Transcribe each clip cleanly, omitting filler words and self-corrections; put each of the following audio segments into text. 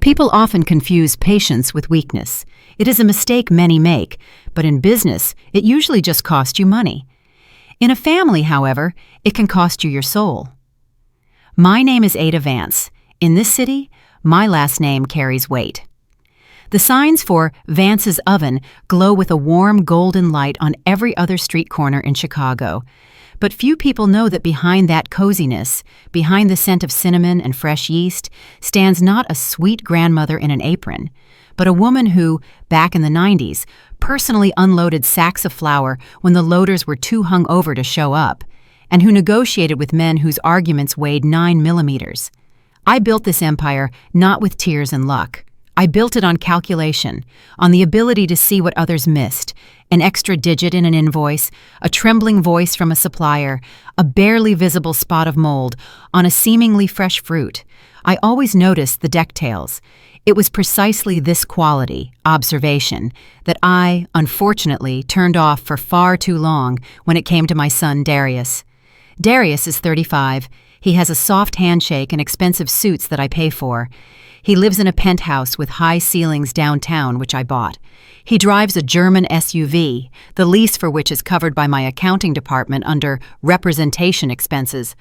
People often confuse patience with weakness. It is a mistake many make, but in business, it usually just costs you money. In a family, however, it can cost you your soul. My name is Ada Vance. In this city, my last name carries weight. The signs for Vance's Oven glow with a warm golden light on every other street corner in Chicago. But few people know that behind that coziness, behind the scent of cinnamon and fresh yeast, stands not a sweet grandmother in an apron, but a woman who, back in the 90s, personally unloaded sacks of flour when the loaders were too hung over to show up, and who negotiated with men whose arguments weighed 9 millimeters. I built this empire not with tears and luck. I built it on calculation, on the ability to see what others missed, an extra digit in an invoice, a trembling voice from a supplier, a barely visible spot of mold on a seemingly fresh fruit. I always noticed the decktails. It was precisely this quality, observation, that I, unfortunately, turned off for far too long when it came to my son Darius. Darius is 35. He has a soft handshake and expensive suits that I pay for. He lives in a penthouse with high ceilings downtown, which I bought. He drives a German SUV, the lease for which is covered by my accounting department under representation expenses.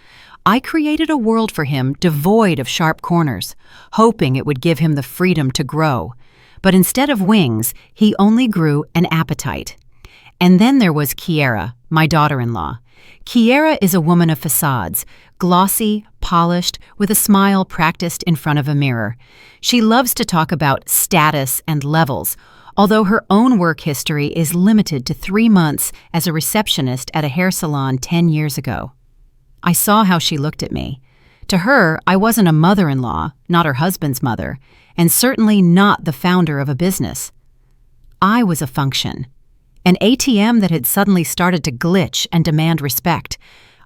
I created a world for him devoid of sharp corners, hoping it would give him the freedom to grow. But instead of wings, he only grew an appetite. And then there was Kiera, my daughter-in-law. Kiera is a woman of facades, glossy, polished, with a smile practiced in front of a mirror. She loves to talk about status and levels, although her own work history is limited to 3 months as a receptionist at a hair salon 10 years ago. I saw how she looked at me. To her, I wasn't a mother-in-law, not her husband's mother, and certainly not the founder of a business. I was a function. An ATM that had suddenly started to glitch and demand respect.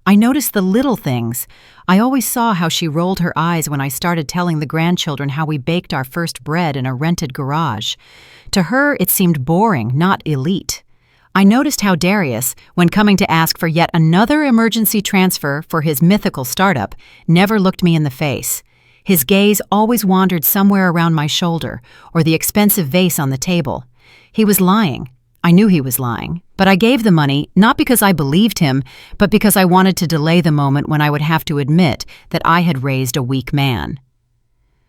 I noticed the little things. I always saw how she rolled her eyes when I started telling the grandchildren how we baked our first bread in a rented garage. To her, it seemed boring, not elite. I noticed how Darius, when coming to ask for yet another emergency transfer for his mythical startup, never looked me in the face. His gaze always wandered somewhere around my shoulder or the expensive vase on the table. He was lying. I knew he was lying, but I gave the money not because I believed him, but because I wanted to delay the moment when I would have to admit that I had raised a weak man.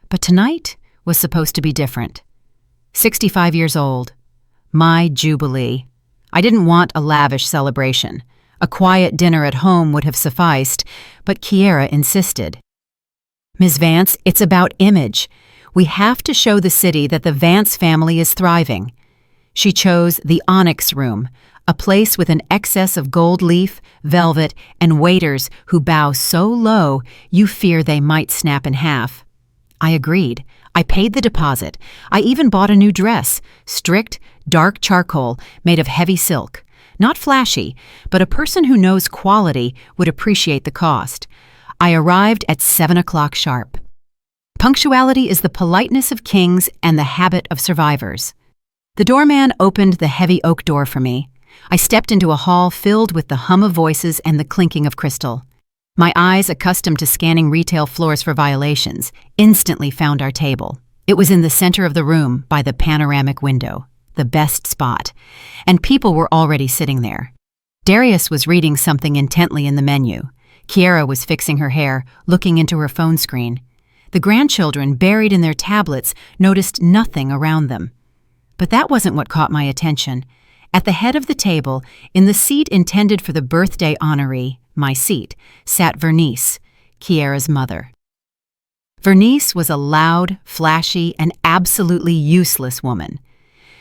But tonight was supposed to be different. 65 years old. My jubilee. I didn't want a lavish celebration. A quiet dinner at home would have sufficed, but Kiera insisted. Ms. Vance, it's about image. We have to show the city that the Vance family is thriving. She chose the Onyx Room, a place with an excess of gold leaf, velvet, and waiters who bow so low you fear they might snap in half. I agreed. I paid the deposit. I even bought a new dress, strict, dark charcoal, made of heavy silk. Not flashy, but a person who knows quality would appreciate the cost. I arrived at 7 o'clock sharp. Punctuality is the politeness of kings and the habit of survivors. The doorman opened the heavy oak door for me. I stepped into a hall filled with the hum of voices and the clinking of crystal. My eyes, accustomed to scanning retail floors for violations, instantly found our table. It was in the center of the room by the panoramic window, the best spot, and people were already sitting there. Darius was reading something intently in the menu. Kiera was fixing her hair, looking into her phone screen. The grandchildren, buried in their tablets, noticed nothing around them. But that wasn't what caught my attention. At the head of the table, in the seat intended for the birthday honoree, my seat, sat Vernice, Kiera's mother. Vernice was a loud, flashy, and absolutely useless woman.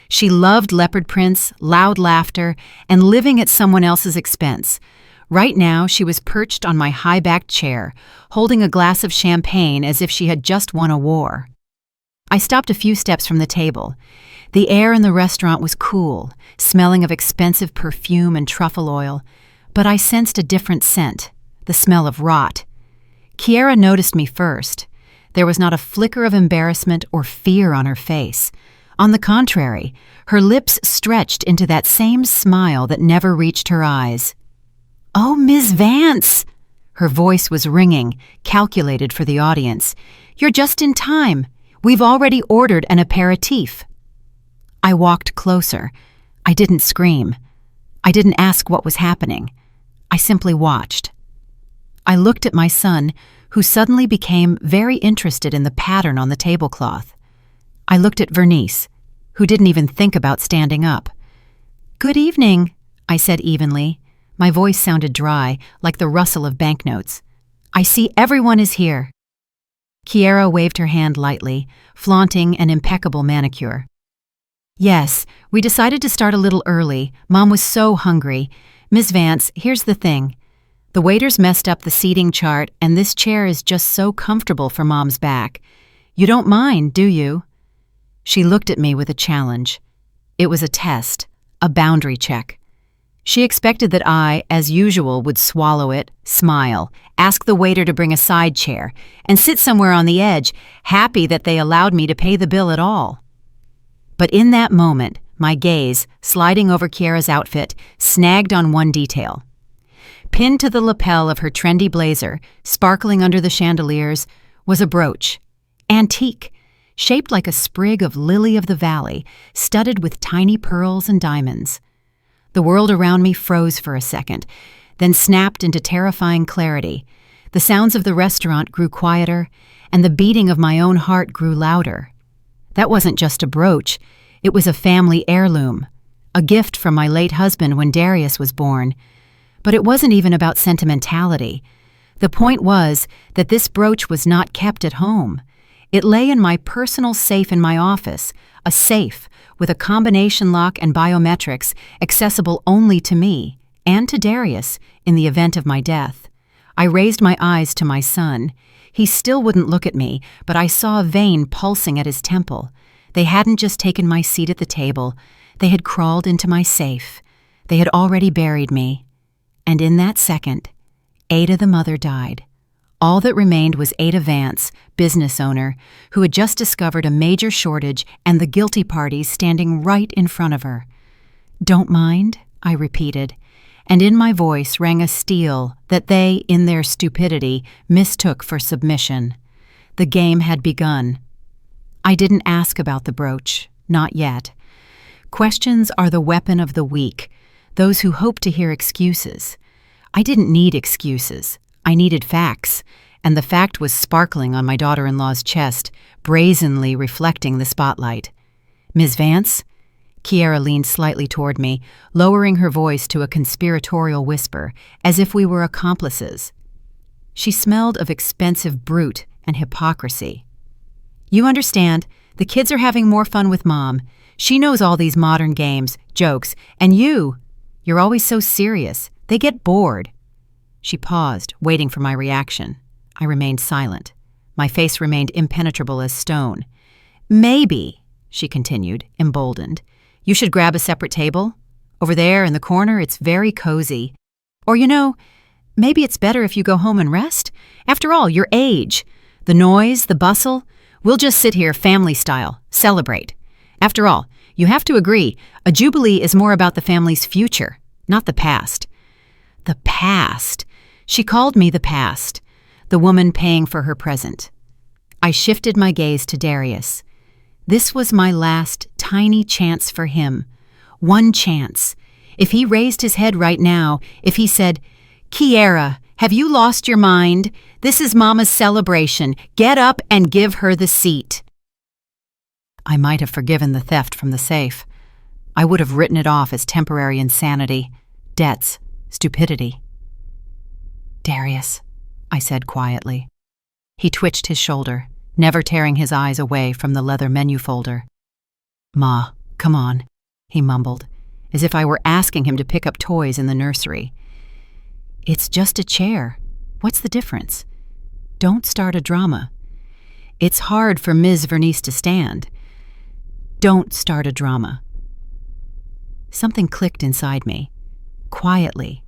She loved leopard prints, loud laughter, and living at someone else's expense. Right now, she was perched on my high-backed chair, holding a glass of champagne as if she had just won a war. I stopped a few steps from the table. The air in the restaurant was cool, smelling of expensive perfume and truffle oil, but I sensed a different scent, the smell of rot. Kiera noticed me first. There was not a flicker of embarrassment or fear on her face. On the contrary, her lips stretched into that same smile that never reached her eyes. "Oh, Ms. Vance!" Her voice was ringing, calculated for the audience. "You're just in time. We've already ordered an aperitif." I walked closer. I didn't scream. I didn't ask what was happening. I simply watched. I looked at my son, who suddenly became very interested in the pattern on the tablecloth. I looked at Vernice, who didn't even think about standing up. "Good evening," I said evenly. My voice sounded dry, like the rustle of banknotes. "I see everyone is here." Kiera waved her hand lightly, flaunting an impeccable manicure. "Yes, we decided to start a little early. Mom was so hungry. Miss Vance, here's the thing. The waiters messed up the seating chart, and this chair is just so comfortable for Mom's back. You don't mind, do you?" She looked at me with a challenge. It was a test, a boundary check. She expected that I, as usual, would swallow it, smile, ask the waiter to bring a side chair, and sit somewhere on the edge, happy that they allowed me to pay the bill at all. But in that moment, my gaze, sliding over Kiera's outfit, snagged on one detail. Pinned to the lapel of her trendy blazer, sparkling under the chandeliers, was a brooch. Antique, shaped like a sprig of lily of the valley, studded with tiny pearls and diamonds. The world around me froze for a second, then snapped into terrifying clarity. The sounds of the restaurant grew quieter, and the beating of my own heart grew louder. That wasn't just a brooch, it was a family heirloom, a gift from my late husband when Darius was born. But it wasn't even about sentimentality. The point was that this brooch was not kept at home. It lay in my personal safe in my office, a safe with a combination lock and biometrics accessible only to me and to Darius in the event of my death. I raised my eyes to my son. He still wouldn't look at me, but I saw a vein pulsing at his temple. They hadn't just taken my seat at the table. They had crawled into my safe. They had already buried me. And in that second, Ada the mother died. All that remained was Ada Vance, business owner, who had just discovered a major shortage and the guilty parties standing right in front of her. "Don't mind," I repeated, and in my voice rang a steel that they, in their stupidity, mistook for submission. The game had begun. I didn't ask about the brooch, not yet. Questions are the weapon of the weak, those who hope to hear excuses. I didn't need excuses. I needed facts, and the fact was sparkling on my daughter-in-law's chest, brazenly reflecting the spotlight. "Ms. Vance?" Kiera leaned slightly toward me, lowering her voice to a conspiratorial whisper, as if we were accomplices. She smelled of expensive brute and hypocrisy. "You understand, the kids are having more fun with Mom. She knows all these modern games, jokes, and you're always so serious. They get bored." She paused, waiting for my reaction. I remained silent. My face remained impenetrable as stone. "Maybe," she continued, emboldened, "you should grab a separate table. Over there in the corner, it's very cozy. Or, maybe it's better if you go home and rest. After all, your age. The noise, the bustle. We'll just sit here family style, celebrate. After all, you have to agree, a jubilee is more about the family's future, not the past." The past. She called me the past, the woman paying for her present. I shifted my gaze to Darius. This was my last tiny chance for him. One chance. If he raised his head right now, if he said, "Kiera, have you lost your mind? This is Mama's celebration. Get up and give her the seat." I might have forgiven the theft from the safe. I would have written it off as temporary insanity, debts, stupidity. "Darius," I said quietly. He twitched his shoulder, never tearing his eyes away from the leather menu folder. "Ma, come on," he mumbled, as if I were asking him to pick up toys in the nursery. "It's just a chair. What's the difference? Don't start a drama. It's hard for Ms. Vernice to stand. Don't start a drama." Something clicked inside me, quietly,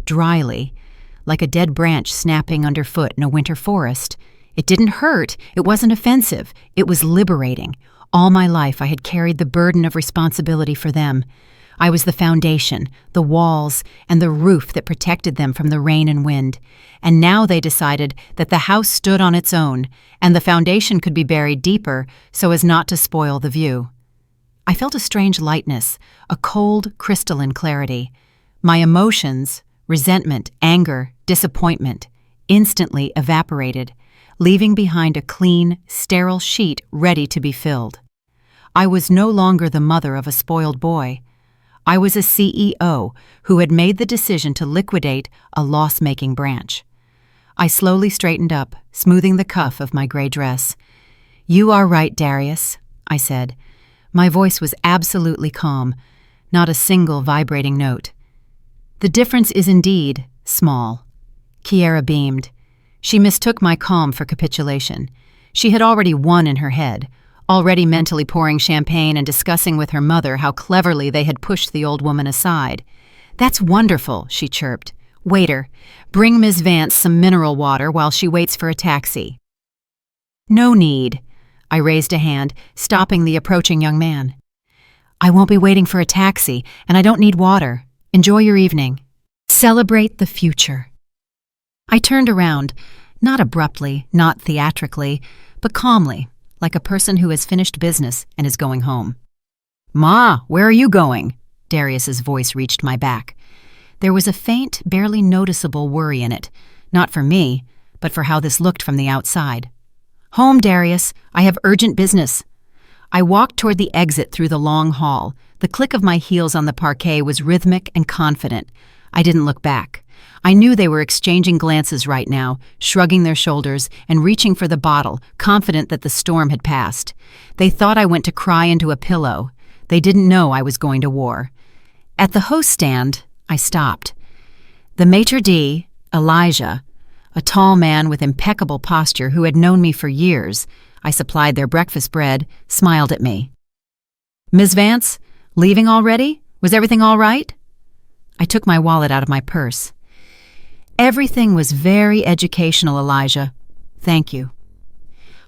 dryly, like a dead branch snapping underfoot in a winter forest. It didn't hurt, it wasn't offensive, it was liberating. All my life I had carried the burden of responsibility for them. I was the foundation, the walls, and the roof that protected them from the rain and wind. And now they decided that the house stood on its own, and the foundation could be buried deeper so as not to spoil the view. I felt a strange lightness, a cold, crystalline clarity. My emotions, resentment, anger, disappointment, instantly evaporated, leaving behind a clean, sterile sheet ready to be filled. I was no longer the mother of a spoiled boy. I was a CEO who had made the decision to liquidate a loss-making branch. I slowly straightened up, smoothing the cuff of my gray dress. "You are right, Darius," I said. My voice was absolutely calm, not a single vibrating note. "The difference is indeed small." Kiera beamed. She mistook my calm for capitulation. She had already won in her head, already mentally pouring champagne and discussing with her mother how cleverly they had pushed the old woman aside. "That's wonderful," she chirped. "Waiter, bring Miss Vance some mineral water while she waits for a taxi." "No need." I raised a hand, stopping the approaching young man. "I won't be waiting for a taxi, and I don't need water. Enjoy your evening. Celebrate the future." I turned around, not abruptly, not theatrically, but calmly, like a person who has finished business and is going home. "Ma, where are you going?" Darius's voice reached my back. There was a faint, barely noticeable worry in it, not for me, but for how this looked from the outside. "Home, Darius. I have urgent business." I walked toward the exit through the long hall. The click of my heels on the parquet was rhythmic and confident. I didn't look back. I knew they were exchanging glances right now, shrugging their shoulders and reaching for the bottle, confident that the storm had passed. They thought I went to cry into a pillow. They didn't know I was going to war. At the host stand, I stopped. The maitre d', Elijah, a tall man with impeccable posture who had known me for years, I supplied their breakfast bread, smiled at me. "Ms. Vance, leaving already? Was everything all right?" I took my wallet out of my purse. "Everything was very educational, Elijah. Thank you."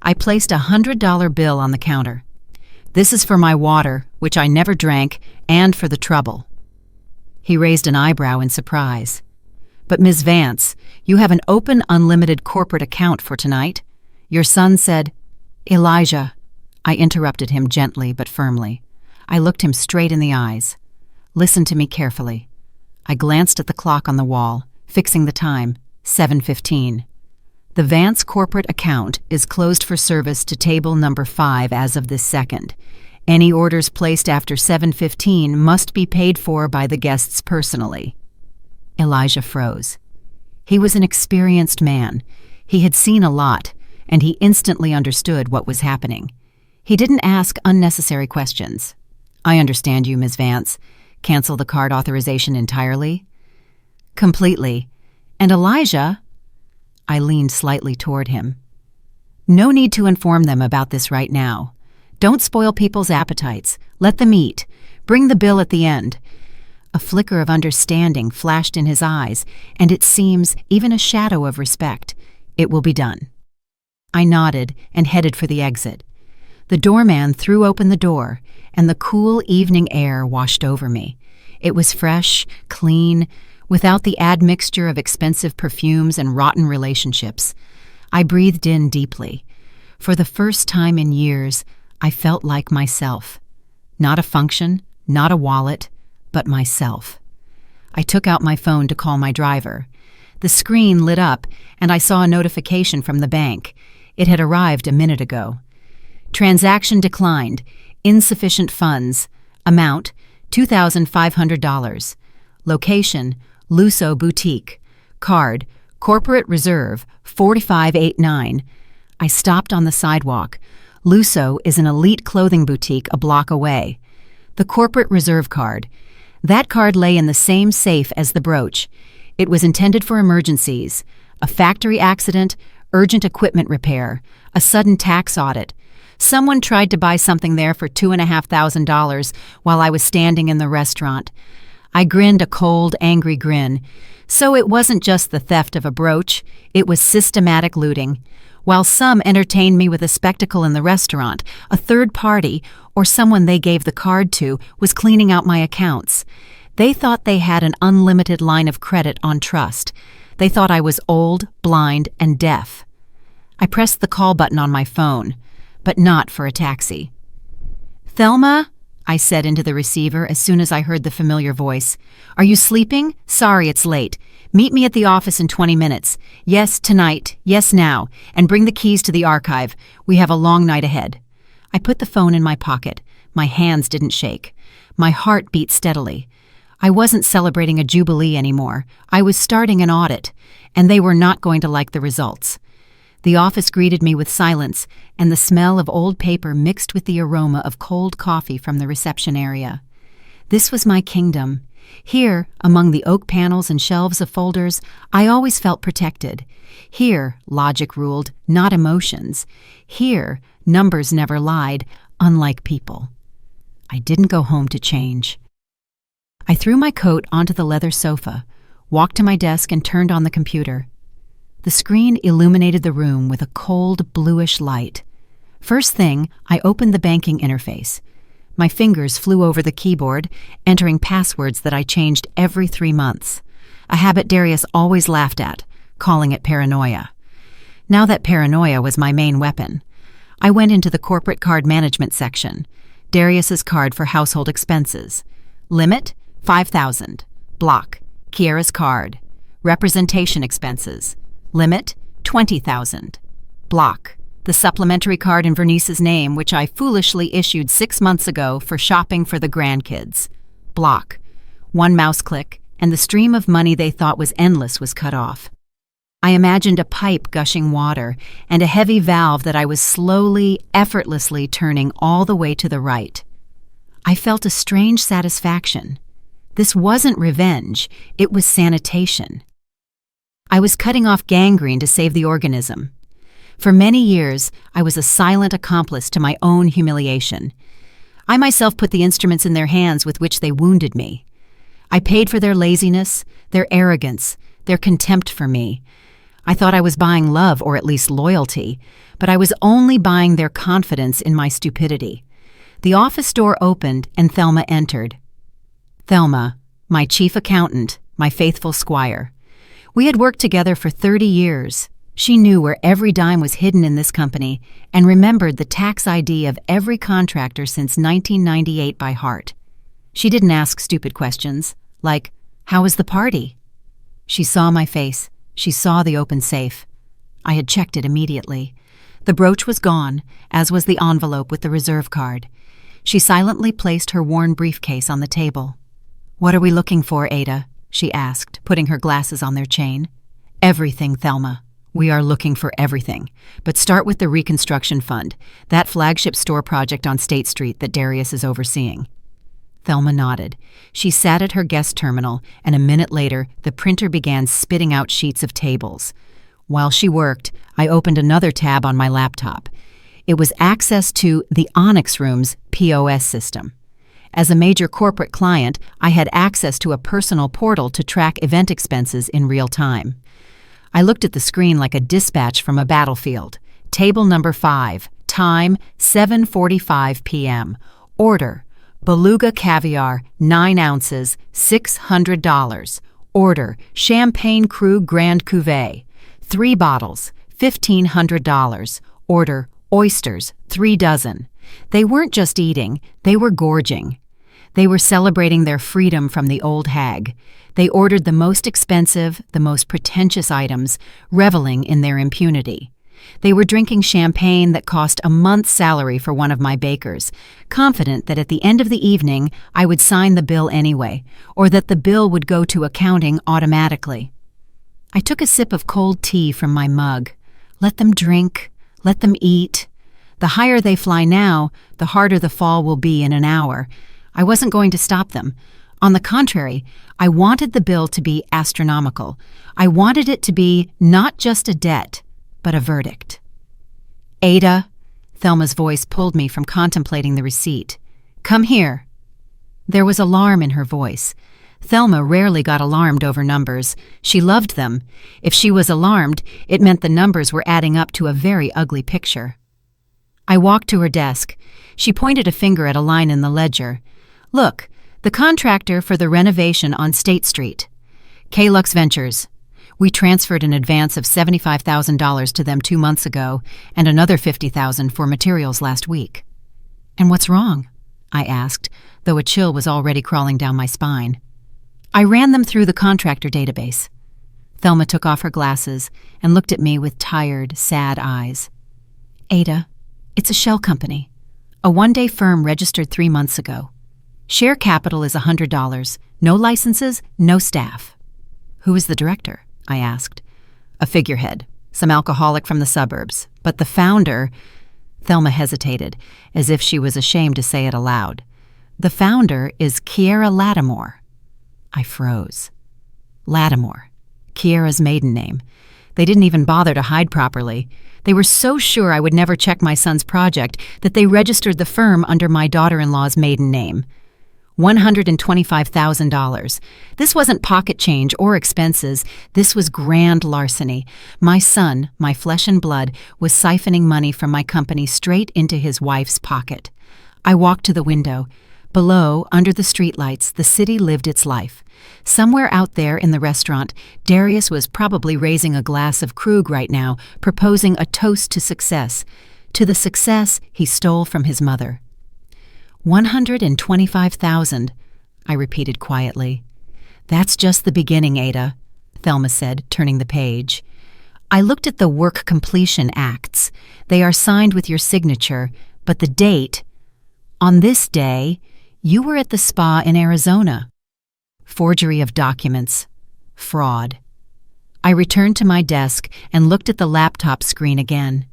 I placed a $100 bill on the counter. "This is for my water, which I never drank, and for the trouble." He raised an eyebrow in surprise. "But Ms. Vance, you have an open, unlimited corporate account for tonight. Your son said—" "Elijah," I interrupted him gently but firmly. I looked him straight in the eyes. "Listen to me carefully." I glanced at the clock on the wall, fixing the time, 7:15. "The Vance corporate account is closed for service to table number 5 as of this second. Any orders placed after 7:15 must be paid for by the guests personally." Elijah froze. He was an experienced man. He had seen a lot, and he instantly understood what was happening. He didn't ask unnecessary questions. "I understand you, Ms. Vance. Cancel the card authorization entirely?" "Completely. And Elijah—" I leaned slightly toward him. "No need to inform them about this right now. Don't spoil people's appetites. Let them eat. Bring the bill at the end." A flicker of understanding flashed in his eyes, and it seems even a shadow of respect. "It will be done." I nodded and headed for the exit. The doorman threw open the door, and the cool evening air washed over me. It was fresh, clean, without the admixture of expensive perfumes and rotten relationships. I breathed in deeply. For the first time in years, I felt like myself. Not a function, not a wallet, but myself. I took out my phone to call my driver. The screen lit up, and I saw a notification from the bank. It had arrived a minute ago. "Transaction declined. Insufficient funds. Amount, $2,500. Location, Lusso Boutique. Card, Corporate Reserve, 4589. I stopped on the sidewalk. Lusso is an elite clothing boutique a block away. The Corporate Reserve card. That card lay in the same safe as the brooch. It was intended for emergencies, a factory accident, urgent equipment repair, a sudden tax audit. Someone tried to buy something there for $2,500 while I was standing in the restaurant. I grinned a cold, angry grin. So it wasn't just the theft of a brooch, it was systematic looting. While some entertained me with a spectacle in the restaurant, a third party, or someone they gave the card to was cleaning out my accounts. They thought they had an unlimited line of credit on trust. They thought I was old, blind, and deaf. I pressed the call button on my phone, but not for a taxi. "Thelma?" I said into the receiver as soon as I heard the familiar voice. "Are you sleeping? Sorry it's late. Meet me at the office in 20 minutes. Yes, tonight. Yes, now. And bring the keys to the archive. We have a long night ahead." I put the phone in my pocket. My hands didn't shake. My heart beat steadily. I wasn't celebrating a jubilee anymore. I was starting an audit, and they were not going to like the results. The office greeted me with silence and the smell of old paper mixed with the aroma of cold coffee from the reception area. This was my kingdom. Here, among the oak panels and shelves of folders, I always felt protected. Here, logic ruled, not emotions. Here, numbers never lied, unlike people. I didn't go home to change. I threw my coat onto the leather sofa, walked to my desk, and turned on the computer. The screen illuminated the room with a cold, bluish light. First thing, I opened the banking interface. My fingers flew over the keyboard, entering passwords that I changed every 3 months, a habit Darius always laughed at, calling it paranoia. Now that paranoia was my main weapon, I went into the corporate card management section. Darius's card for household expenses. Limit, $5,000. Block, Kiera's card. Representation expenses. Limit, $20,000. Block, the supplementary card in Vernice's name, which I foolishly issued 6 months ago for shopping for the grandkids. Block. One mouse click, and the stream of money they thought was endless was cut off. I imagined a pipe gushing water and a heavy valve that I was slowly, effortlessly turning all the way to the right. I felt a strange satisfaction. This wasn't revenge, it was sanitation. I was cutting off gangrene to save the organism. For many years, I was a silent accomplice to my own humiliation. I myself put the instruments in their hands with which they wounded me. I paid for their laziness, their arrogance, their contempt for me. I thought I was buying love, or at least loyalty, but I was only buying their confidence in my stupidity. The office door opened and Thelma entered. Thelma, my chief accountant, my faithful squire. We had worked together for 30 years. She knew where every dime was hidden in this company and remembered the tax ID of every contractor since 1998 by heart. She didn't ask stupid questions, like, "How was the party?" She saw my face. She saw the open safe. I had checked it immediately. The brooch was gone, as was the envelope with the reserve card. She silently placed her worn briefcase on the table. "What are we looking for, Ada?" she asked, putting her glasses on their chain. "Everything, Thelma. We are looking for everything. But start with the Reconstruction Fund, that flagship store project on State Street that Darius is overseeing." Thelma nodded. She sat at her guest terminal, and a minute later, the printer began spitting out sheets of tables. While she worked, I opened another tab on my laptop. It was access to the Onyx Room's POS system. As a major corporate client, I had access to a personal portal to track event expenses in real time. I looked at the screen like a dispatch from a battlefield. Table number 5, time 7:45 p.m. Order, Beluga caviar, 9 ounces, $600. Order, Champagne Krug Grand Cuvée, 3 bottles, $1,500. Order, oysters, 3 dozen. They weren't just eating, they were gorging. They were celebrating their freedom from the old hag. They ordered the most expensive, the most pretentious items, reveling in their impunity. They were drinking champagne that cost a month's salary for one of my bakers, confident that at the end of the evening I would sign the bill anyway, or that the bill would go to accounting automatically. I took a sip of cold tea from my mug. Let them drink, let them eat. The higher they fly now, the harder the fall will be in an hour. I wasn't going to stop them. On the contrary, I wanted the bill to be astronomical. I wanted it to be not just a debt, but a verdict. "Ada," Thelma's voice pulled me from contemplating the receipt. "Come here." There was alarm in her voice. Thelma rarely got alarmed over numbers. She loved them. If she was alarmed, it meant the numbers were adding up to a very ugly picture. I walked to her desk. She pointed a finger at a line in the ledger. "Look, the contractor for the renovation on State Street. K-Lux Ventures. We transferred an advance of $75,000 to them 2 months ago and another $50,000 for materials last week." "And what's wrong?" I asked, though a chill was already crawling down my spine. I ran them through the contractor database. Thelma took off her glasses and looked at me with tired, sad eyes. "Ada, it's a shell company. A one-day firm registered 3 months ago. Share capital is $100, no licenses, no staff." "Who is the director?" I asked. "A figurehead, some alcoholic from the suburbs. But the founder—" Thelma hesitated, as if she was ashamed to say it aloud. "The founder is Kiera Lattimore." I froze. Lattimore, Kiera's maiden name. They didn't even bother to hide properly. They were so sure I would never check my son's project that they registered the firm under my daughter-in-law's maiden name. $125,000. This wasn't pocket change or expenses. This was grand larceny. My son, my flesh and blood, was siphoning money from my company straight into his wife's pocket. I walked to the window. Below, under the streetlights, the city lived its life. Somewhere out there in the restaurant, Darius was probably raising a glass of Krug right now, proposing a toast to success. To the success he stole from his mother. $125,000, I repeated quietly. "That's just the beginning, Ada," Thelma said, turning the page. "I looked at the work completion acts. They are signed with your signature, but the date— on this day, you were at the spa in Arizona. Forgery of documents. Fraud." I returned to my desk and looked at the laptop screen again.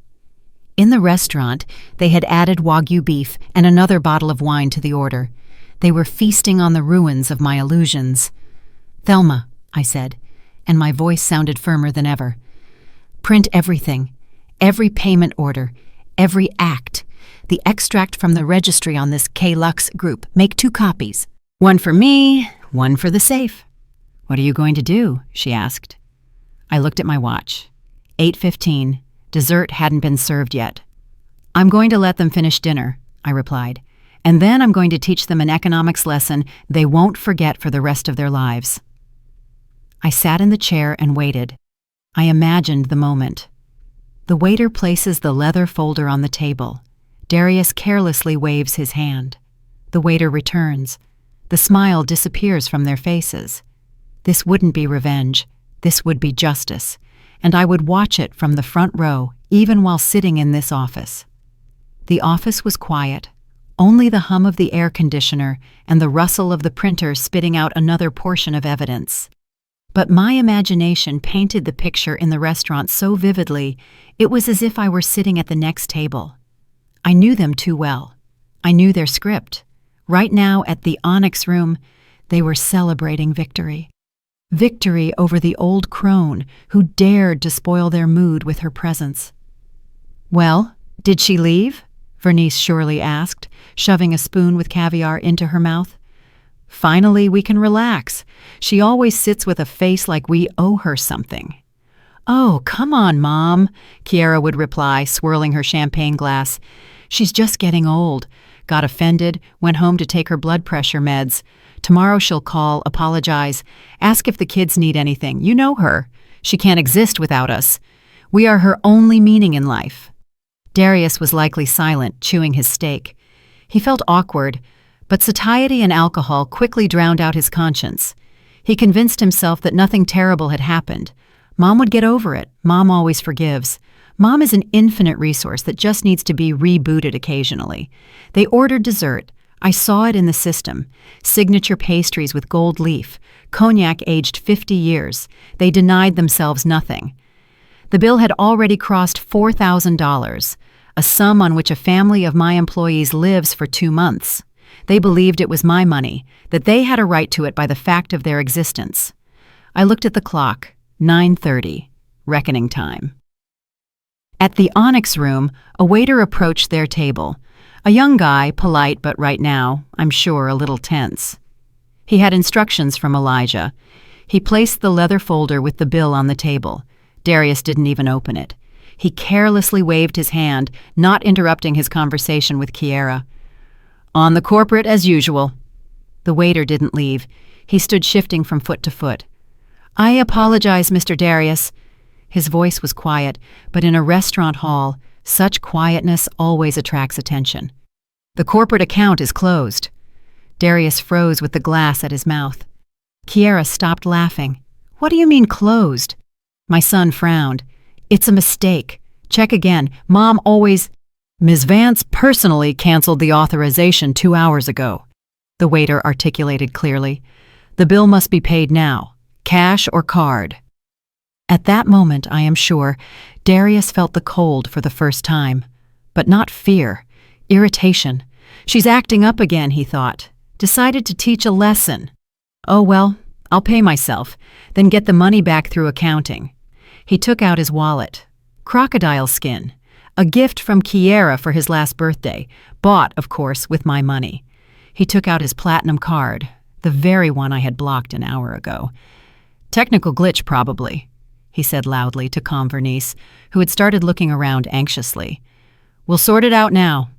In the restaurant, they had added Wagyu beef and another bottle of wine to the order. They were feasting on the ruins of my illusions. "Thelma," I said, and my voice sounded firmer than ever. "Print everything, every payment order, every act, the extract from the registry on this K-Lux group. Make 2 copies. One for me, one for the safe." "What are you going to do?" she asked. I looked at my watch. 8:15. Dessert hadn't been served yet. "I'm going to let them finish dinner," I replied, "and then I'm going to teach them an economics lesson they won't forget for the rest of their lives." I sat in the chair and waited. I imagined the moment. The waiter places the leather folder on the table. Darius carelessly waves his hand. The waiter returns. The smile disappears from their faces. This wouldn't be revenge. This would be justice. And I would watch it from the front row, even while sitting in this office. The office was quiet. Only the hum of the air conditioner and the rustle of the printer spitting out another portion of evidence. But my imagination painted the picture in the restaurant so vividly, it was as if I were sitting at the next table. I knew them too well. I knew their script. Right now, at the Onyx Room, they were celebrating victory. Victory over the old crone who dared to spoil their mood with her presence. "Well, did she leave?" Vernice surely asked, shoving a spoon with caviar into her mouth. "Finally, we can relax. She always sits with a face like we owe her something." "Oh, come on, Mom," Kiera would reply, swirling her champagne glass. "She's just getting old. Got offended, went home to take her blood pressure meds. Tomorrow she'll call, apologize, ask if the kids need anything. You know her. She can't exist without us. We are her only meaning in life." Darius was likely silent, chewing his steak. He felt awkward, but satiety and alcohol quickly drowned out his conscience. He convinced himself that nothing terrible had happened. Mom would get over it. Mom always forgives. Mom is an infinite resource that just needs to be rebooted occasionally. They ordered dessert. I saw it in the system. Signature pastries with gold leaf. Cognac aged 50 years. They denied themselves nothing. The bill had already crossed $4,000, a sum on which a family of my employees lives for 2 months. They believed it was my money, that they had a right to it by the fact of their existence. I looked at the clock. 9:30. Reckoning time. At the Onyx Room, a waiter approached their table. A young guy, polite but right now, I'm sure, a little tense. He had instructions from Elijah. He placed the leather folder with the bill on the table. Darius didn't even open it. He carelessly waved his hand, not interrupting his conversation with Kiera. "On the corporate as usual." The waiter didn't leave. He stood shifting from foot to foot. "I apologize, Mr. Darius." His voice was quiet, but in a restaurant hall, such quietness always attracts attention. "The corporate account is closed." Darius froze with the glass at his mouth. Kiera stopped laughing. "What do you mean closed?" My son frowned. "It's a mistake. Check again. Mom always—" "Ms. Vance personally canceled the authorization 2 hours ago," the waiter articulated clearly. "The bill must be paid now, cash or card." At that moment, I am sure, Darius felt the cold for the first time. But not fear, irritation. She's acting up again, he thought. Decided to teach a lesson. "Oh well, I'll pay myself, then get the money back through accounting." He took out his wallet. Crocodile skin. A gift from Kiera for his last birthday, bought, of course, with my money. He took out his platinum card, the very one I had blocked an hour ago. "Technical glitch, probably," he said loudly to calm Vernice, who had started looking around anxiously. "We'll sort it out now."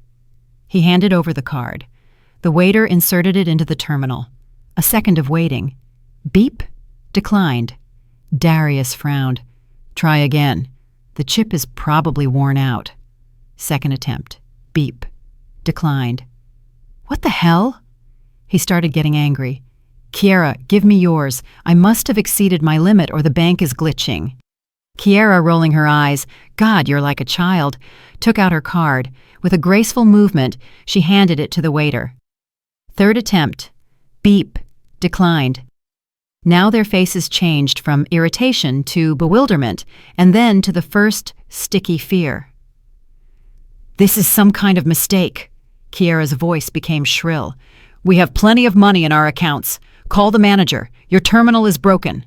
He handed over the card. The waiter inserted it into the terminal. A second of waiting. Beep. Declined. Darius frowned. "Try again. The chip is probably worn out." Second attempt. Beep. Declined. "What the hell?" He started getting angry. "Kiera, give me yours. I must have exceeded my limit or the bank is glitching." Kiera, rolling her eyes, "God, you're like a child," took out her card. With a graceful movement, she handed it to the waiter. Third attempt. Beep. Declined. Now their faces changed from irritation to bewilderment, and then to the first sticky fear. "This is some kind of mistake." Kiera's voice became shrill. "We have plenty of money in our accounts. Call the manager. Your terminal is broken."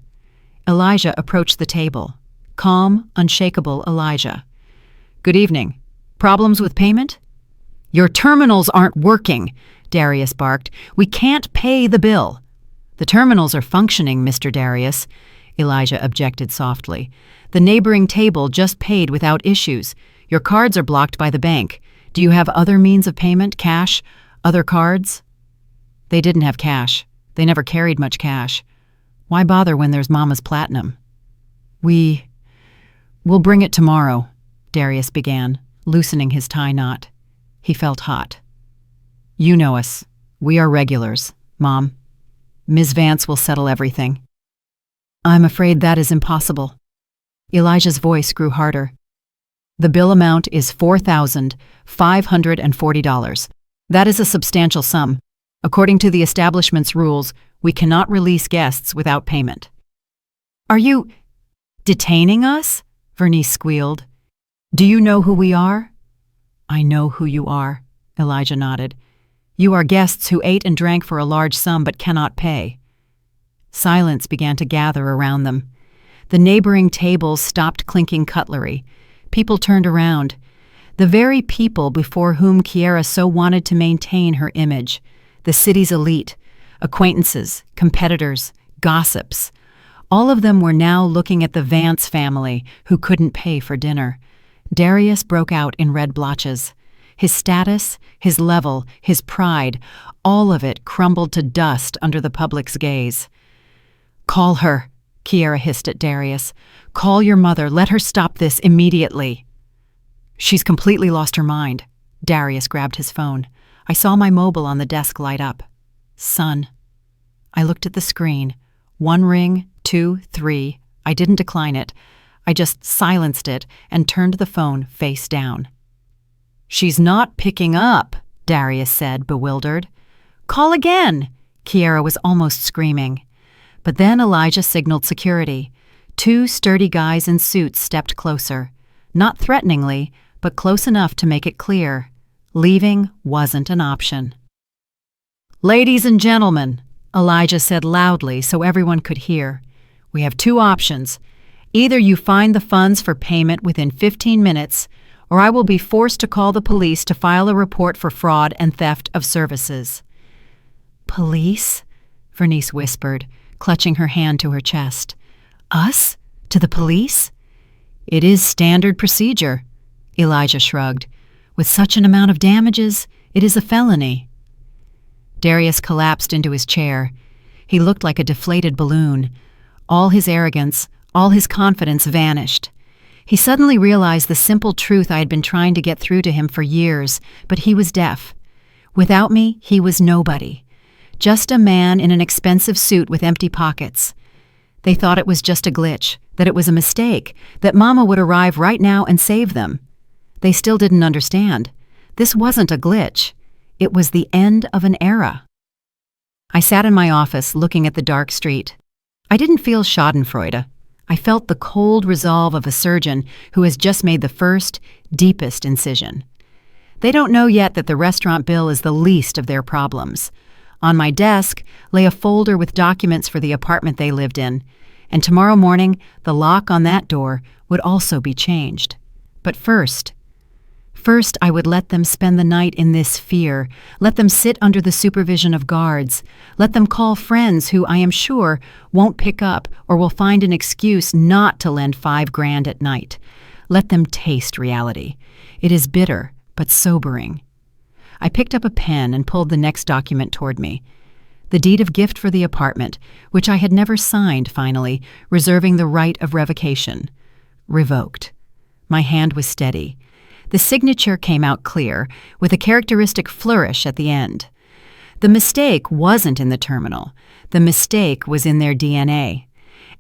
Elijah approached the table. Calm, unshakable Elijah. "Good evening. Problems with payment?" "Your terminals aren't working," Darius barked. "We can't pay the bill." "The terminals are functioning, Mr. Darius," Elijah objected softly. "The neighboring table just paid without issues. Your cards are blocked by the bank. Do you have other means of payment, cash, other cards?" They didn't have cash. They never carried much cash. Why bother when there's Mama's platinum? We'll bring it tomorrow," Darius began, loosening his tie knot. He felt hot. "You know us. We are regulars, Mom. Ms. Vance will settle everything." "I'm afraid that is impossible." Elijah's voice grew harder. "The bill amount is $4,540. That is a substantial sum. According to the establishment's rules, we cannot release guests without payment." "Are you detaining us?" Vernice squealed. "Do you know who we are?" "I know who you are," Elijah nodded. "You are guests who ate and drank for a large sum but cannot pay." Silence began to gather around them. The neighboring tables stopped clinking cutlery. People turned around. The very people before whom Kiera so wanted to maintain her image. The city's elite, acquaintances, competitors, gossips. All of them were now looking at the Vance family, who couldn't pay for dinner. Darius broke out in red blotches. His status, his level, his pride, all of it crumbled to dust under the public's gaze. "Call her," Kiera hissed at Darius. "Call your mother. Let her stop this immediately." "She's completely lost her mind." Darius grabbed his phone. I saw my mobile on the desk light up. "Son." I looked at the screen. 1 ring, 2, 3. I didn't decline it. I just silenced it and turned the phone face down. "She's not picking up," Darius said, bewildered. "Call again!" Kiera was almost screaming. But then Elijah signaled security. 2 sturdy guys in suits stepped closer. Not threateningly, but close enough to make it clear. Leaving wasn't an option. "Ladies and gentlemen," Elijah said loudly so everyone could hear, "we have 2 options. Either you find the funds for payment within 15 minutes, or I will be forced to call the police to file a report for fraud and theft of services." "Police?" Vernice whispered, clutching her hand to her chest. "Us? To the police?" It is standard procedure, Elijah shrugged. With such an amount of damages, it is a felony. Darius collapsed into his chair. He looked like a deflated balloon. All his arrogance, all his confidence vanished. He suddenly realized the simple truth I had been trying to get through to him for years, but he was deaf. Without me, he was nobody. Just a man in an expensive suit with empty pockets. They thought it was just a glitch, that it was a mistake, that Mama would arrive right now and save them. They still didn't understand. This wasn't a glitch. It was the end of an era. I sat in my office looking at the dark street. I didn't feel schadenfreude. I felt the cold resolve of a surgeon who has just made the first, deepest incision. They don't know yet that the restaurant bill is the least of their problems. On my desk lay a folder with documents for the apartment they lived in, and tomorrow morning the lock on that door would also be changed. But first I would let them spend the night in this fear, let them sit under the supervision of guards, let them call friends who I am sure won't pick up or will find an excuse not to lend $5,000 at night. Let them taste reality. It is bitter, but sobering. I picked up a pen and pulled the next document toward me. The deed of gift for the apartment, which I had never signed finally, reserving the right of revocation. Revoked. My hand was steady. The signature came out clear, with a characteristic flourish at the end. The mistake wasn't in the terminal. The mistake was in their DNA.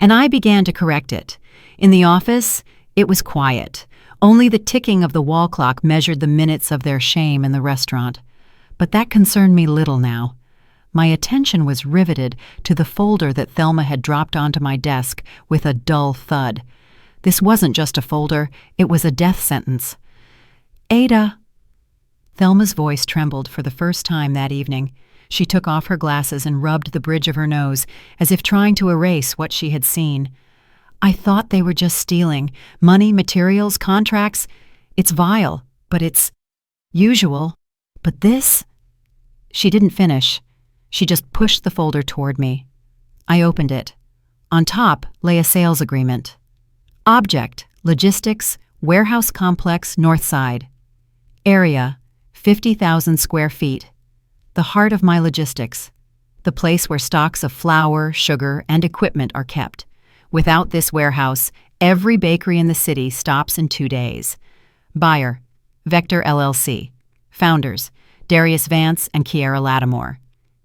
And I began to correct it. In the office, it was quiet. Only the ticking of the wall clock measured the minutes of their shame in the restaurant. But that concerned me little now. My attention was riveted to the folder that Thelma had dropped onto my desk with a dull thud. This wasn't just a folder, it was a death sentence. Ada. Thelma's voice trembled for the first time that evening. She took off her glasses and rubbed the bridge of her nose, as if trying to erase what she had seen. I thought they were just stealing. Money, materials, contracts. It's vile, but it's usual. But this? She didn't finish. She just pushed the folder toward me. I opened it. On top lay a sales agreement. Object, logistics, warehouse complex, north side. Area, 50,000 square feet. The heart of my logistics. The place where stocks of flour, sugar, and equipment are kept. Without this warehouse, every bakery in the city stops in 2 days. Buyer, Vector LLC. Founders, Darius Vance and Kiera Lattimore.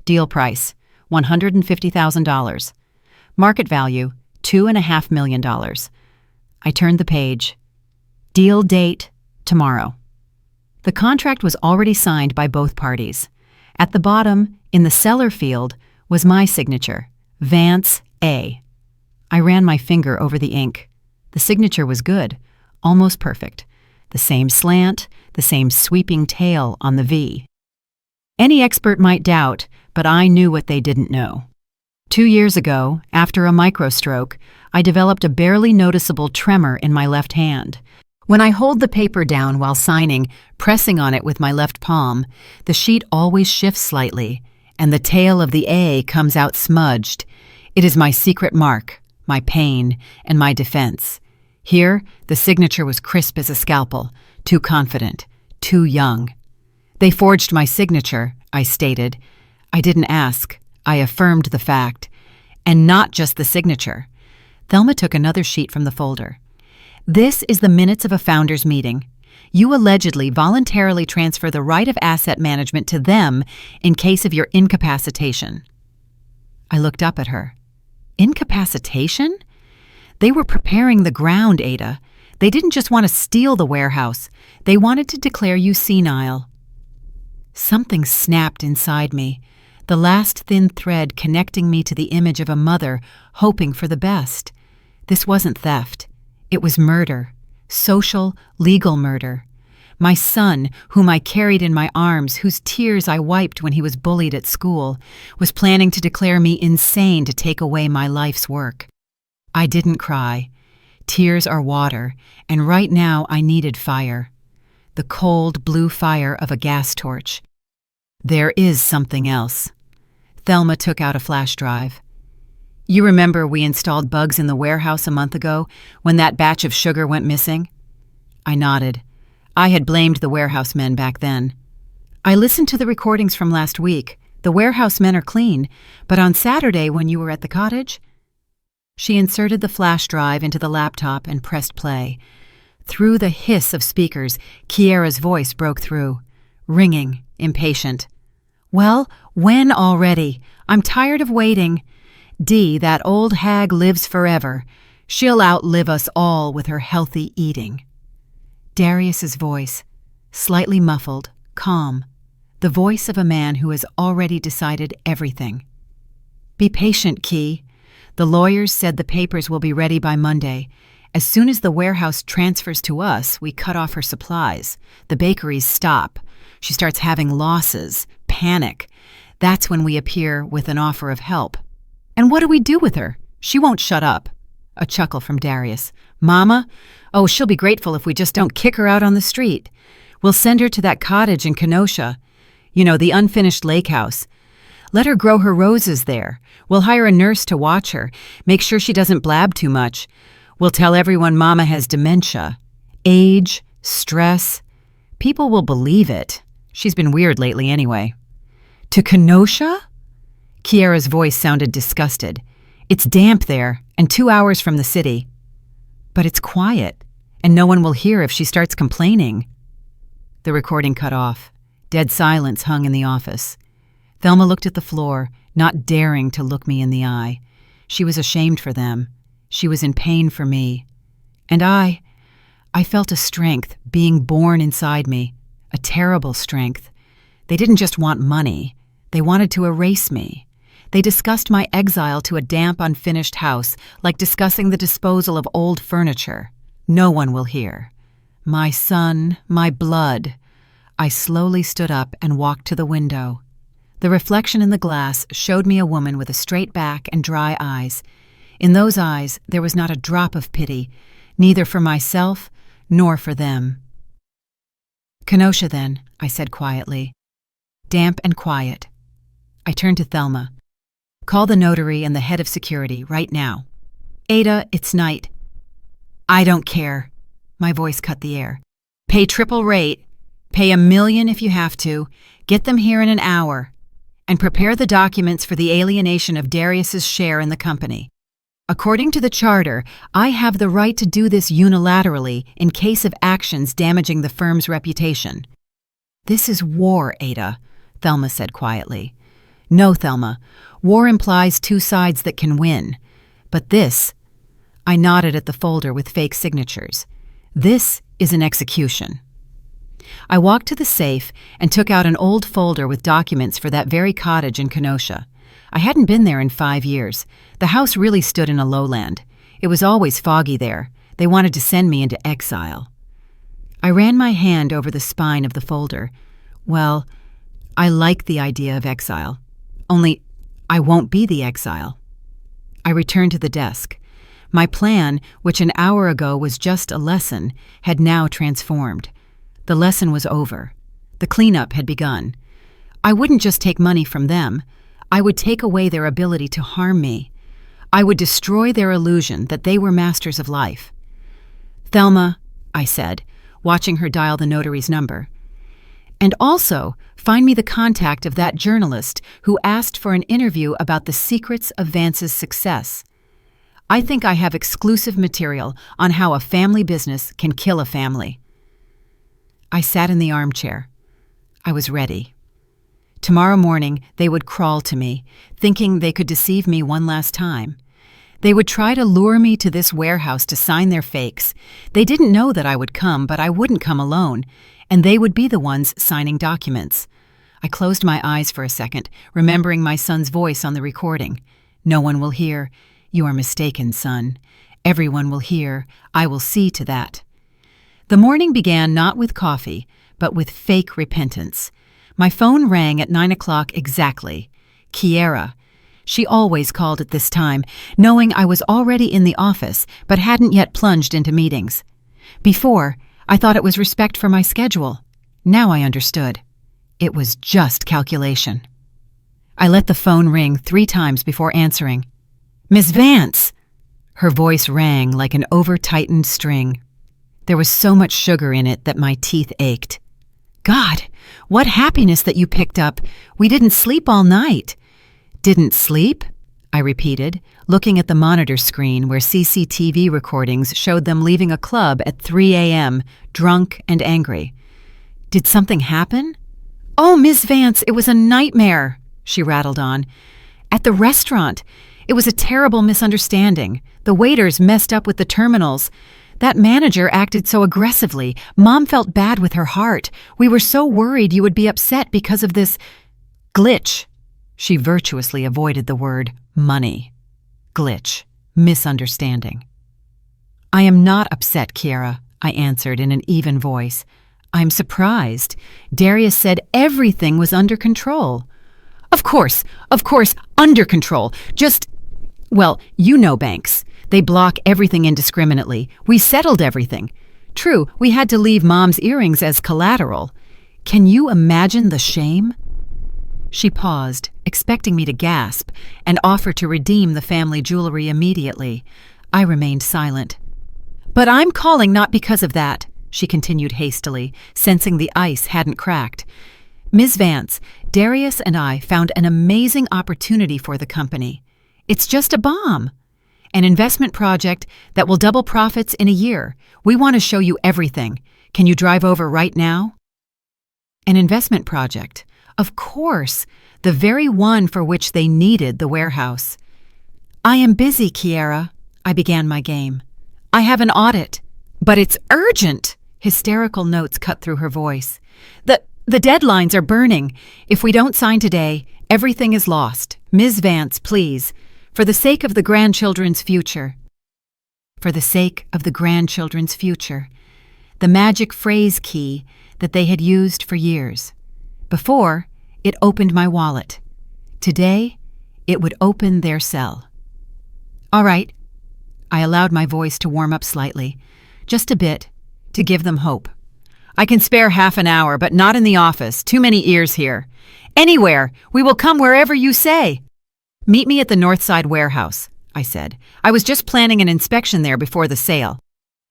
Deal price, $150,000. Market value, $2.5 million. I turned the page. Deal date, tomorrow. The contract was already signed by both parties. At the bottom, in the seller field, was my signature, Vance A. I ran my finger over the ink. The signature was good, almost perfect. The same slant, the same sweeping tail on the V. Any expert might doubt, but I knew what they didn't know. 2 years ago, after a microstroke, I developed a barely noticeable tremor in my left hand. When I hold the paper down while signing, pressing on it with my left palm, the sheet always shifts slightly, and the tail of the A comes out smudged. It is my secret mark, my pain, and my defense. Here, the signature was crisp as a scalpel, too confident, too young. They forged my signature, I stated. I didn't ask. I affirmed the fact. And not just the signature. Thelma took another sheet from the folder. This is the minutes of a founders' meeting. You allegedly voluntarily transfer the right of asset management to them in case of your incapacitation. I looked up at her. Incapacitation? They were preparing the ground, Ada. They didn't just want to steal the warehouse. They wanted to declare you senile. Something snapped inside me, the last thin thread connecting me to the image of a mother hoping for the best. This wasn't theft. It was murder. Social, legal murder. My son, whom I carried in my arms, whose tears I wiped when he was bullied at school, was planning to declare me insane to take away my life's work. I didn't cry. Tears are water, and right now I needed fire. The cold blue fire of a gas torch. There is something else. Thelma took out a flash drive. You remember we installed bugs in the warehouse a month ago when that batch of sugar went missing? I nodded. I had blamed the warehouse men back then. I listened to the recordings from last week. The warehouse men are clean, but on Saturday when you were at the cottage? She inserted the flash drive into the laptop and pressed play. Through the hiss of speakers, Kiera's voice broke through, ringing, impatient. Well, when already? I'm tired of waiting. Dee, that old hag lives forever. She'll outlive us all with her healthy eating. Darius's voice, slightly muffled, calm, the voice of a man who has already decided everything. Be patient, Key. The lawyers said the papers will be ready by Monday. As soon as the warehouse transfers to us, we cut off her supplies. The bakeries stop. She starts having losses, panic. That's when we appear with an offer of help. And what do we do with her? She won't shut up. A chuckle from Darius. Mama? Oh, she'll be grateful if we just don't kick her out on the street. We'll send her to that cottage in Kenosha. You know, the unfinished lake house. Let her grow her roses there. We'll hire a nurse to watch her, make sure she doesn't blab too much. We'll tell everyone Mama has dementia. Age, stress. People will believe it. She's been weird lately anyway. To Kenosha? Kiera's voice sounded disgusted. It's damp there, and 2 hours from the city. But it's quiet, and no one will hear if she starts complaining. The recording cut off. Dead silence hung in the office. Thelma looked at the floor, not daring to look me in the eye. She was ashamed for them. She was in pain for me. And I felt a strength being born inside me, a terrible strength. They didn't just want money. They wanted to erase me. They discussed my exile to a damp, unfinished house, like discussing the disposal of old furniture. No one will hear. My son, my blood. I slowly stood up and walked to the window. The reflection in the glass showed me a woman with a straight back and dry eyes. In those eyes, there was not a drop of pity, neither for myself nor for them. Kenosha, then, I said quietly. Damp and quiet. I turned to Thelma. Call the notary and the head of security right now. Ada, it's night. I don't care. My voice cut the air. Pay triple rate. Pay $1 million if you have to. Get them here in an hour. And prepare the documents for the alienation of Darius's share in the company. According to the charter, I have the right to do this unilaterally in case of actions damaging the firm's reputation. This is war, Ada, Thelma said quietly. No, Thelma. War implies two sides that can win. But this, I nodded at the folder with fake signatures. This is an execution. I walked to the safe and took out an old folder with documents for that very cottage in Kenosha. I hadn't been there in 5 years. The house really stood in a lowland. It was always foggy there. They wanted to send me into exile. I ran my hand over the spine of the folder. Well, I like the idea of exile. Only, I won't be the exile. I returned to the desk. My plan, which an hour ago was just a lesson, had now transformed. The lesson was over. The cleanup had begun. I wouldn't just take money from them. I would take away their ability to harm me. I would destroy their illusion that they were masters of life. Thelma, I said, watching her dial the notary's number. And also, find me the contact of that journalist who asked for an interview about the secrets of Vance's success. I think I have exclusive material on how a family business can kill a family. I sat in the armchair. I was ready. Tomorrow morning, they would crawl to me, thinking they could deceive me one last time. They would try to lure me to this warehouse to sign their fakes. They didn't know that I would come, but I wouldn't come alone, and they would be the ones signing documents. I closed my eyes for a second, remembering my son's voice on the recording. No one will hear. You are mistaken, son. Everyone will hear. I will see to that. The morning began not with coffee, but with fake repentance. My phone rang at 9 o'clock exactly. Kiera. She always called at this time, knowing I was already in the office, but hadn't yet plunged into meetings. Before, I thought it was respect for my schedule. Now I understood. It was just calculation. I let the phone ring 3 times before answering. Miss Vance!" Her voice rang like an over-tightened string. There was so much sugar in it that my teeth ached. "God, what happiness that you picked up. We didn't sleep all night." "Didn't sleep?" I repeated, looking at the monitor screen where CCTV recordings showed them leaving a club at 3 a.m., drunk and angry. "Did something happen?" "Oh, Miss Vance, it was a nightmare," she rattled on. "At the restaurant, it was a terrible misunderstanding. The waiters messed up with the terminals. That manager acted so aggressively. Mom felt bad with her heart. We were so worried you would be upset because of this glitch." She virtuously avoided the word money. Glitch. Misunderstanding. "I am not upset, Kiera," I answered in an even voice. "I'm surprised. Darius said everything was under control." Of course, under control. Well, you know banks. They block everything indiscriminately. We settled everything. True, we had to leave Mom's earrings as collateral. Can you imagine the shame?" She paused, expecting me to gasp, and offer to redeem the family jewelry immediately. I remained silent. "But I'm calling not because of that," she continued hastily, sensing the ice hadn't cracked. "Ms. Vance, Darius and I found an amazing opportunity for the company. It's just a bomb. An investment project that will double profits in a year. We want to show you everything. Can you drive over right now?" An investment project. Of course, the very one for which they needed the warehouse. "I am busy, Kiera." I began my game. "I have an audit." "But it's urgent!" Hysterical notes cut through her voice. The deadlines are burning. If we don't sign today, everything is lost. Ms. Vance, please, for the sake of the grandchildren's future." For the sake of the grandchildren's future. The magic phrase key that they had used for years. Before, it opened my wallet. Today, it would open their cell. "All right." I allowed my voice to warm up slightly, just a bit, to give them hope. "I can spare half an hour, but not in the office. Too many ears here. Anywhere. We will come wherever you say." "Meet me at the Northside warehouse," I said. "I was just planning an inspection there before the sale."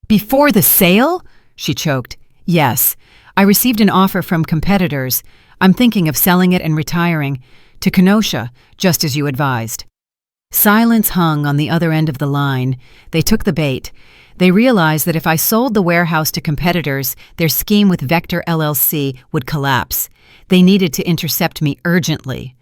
"Before the sale?" She choked. "Yes. I received an offer from competitors. I'm thinking of selling it and retiring to Kenosha, just as you advised." Silence hung on the other end of the line. They took the bait. They realized that if I sold the warehouse to competitors, their scheme with Vector LLC would collapse. They needed to intercept me urgently.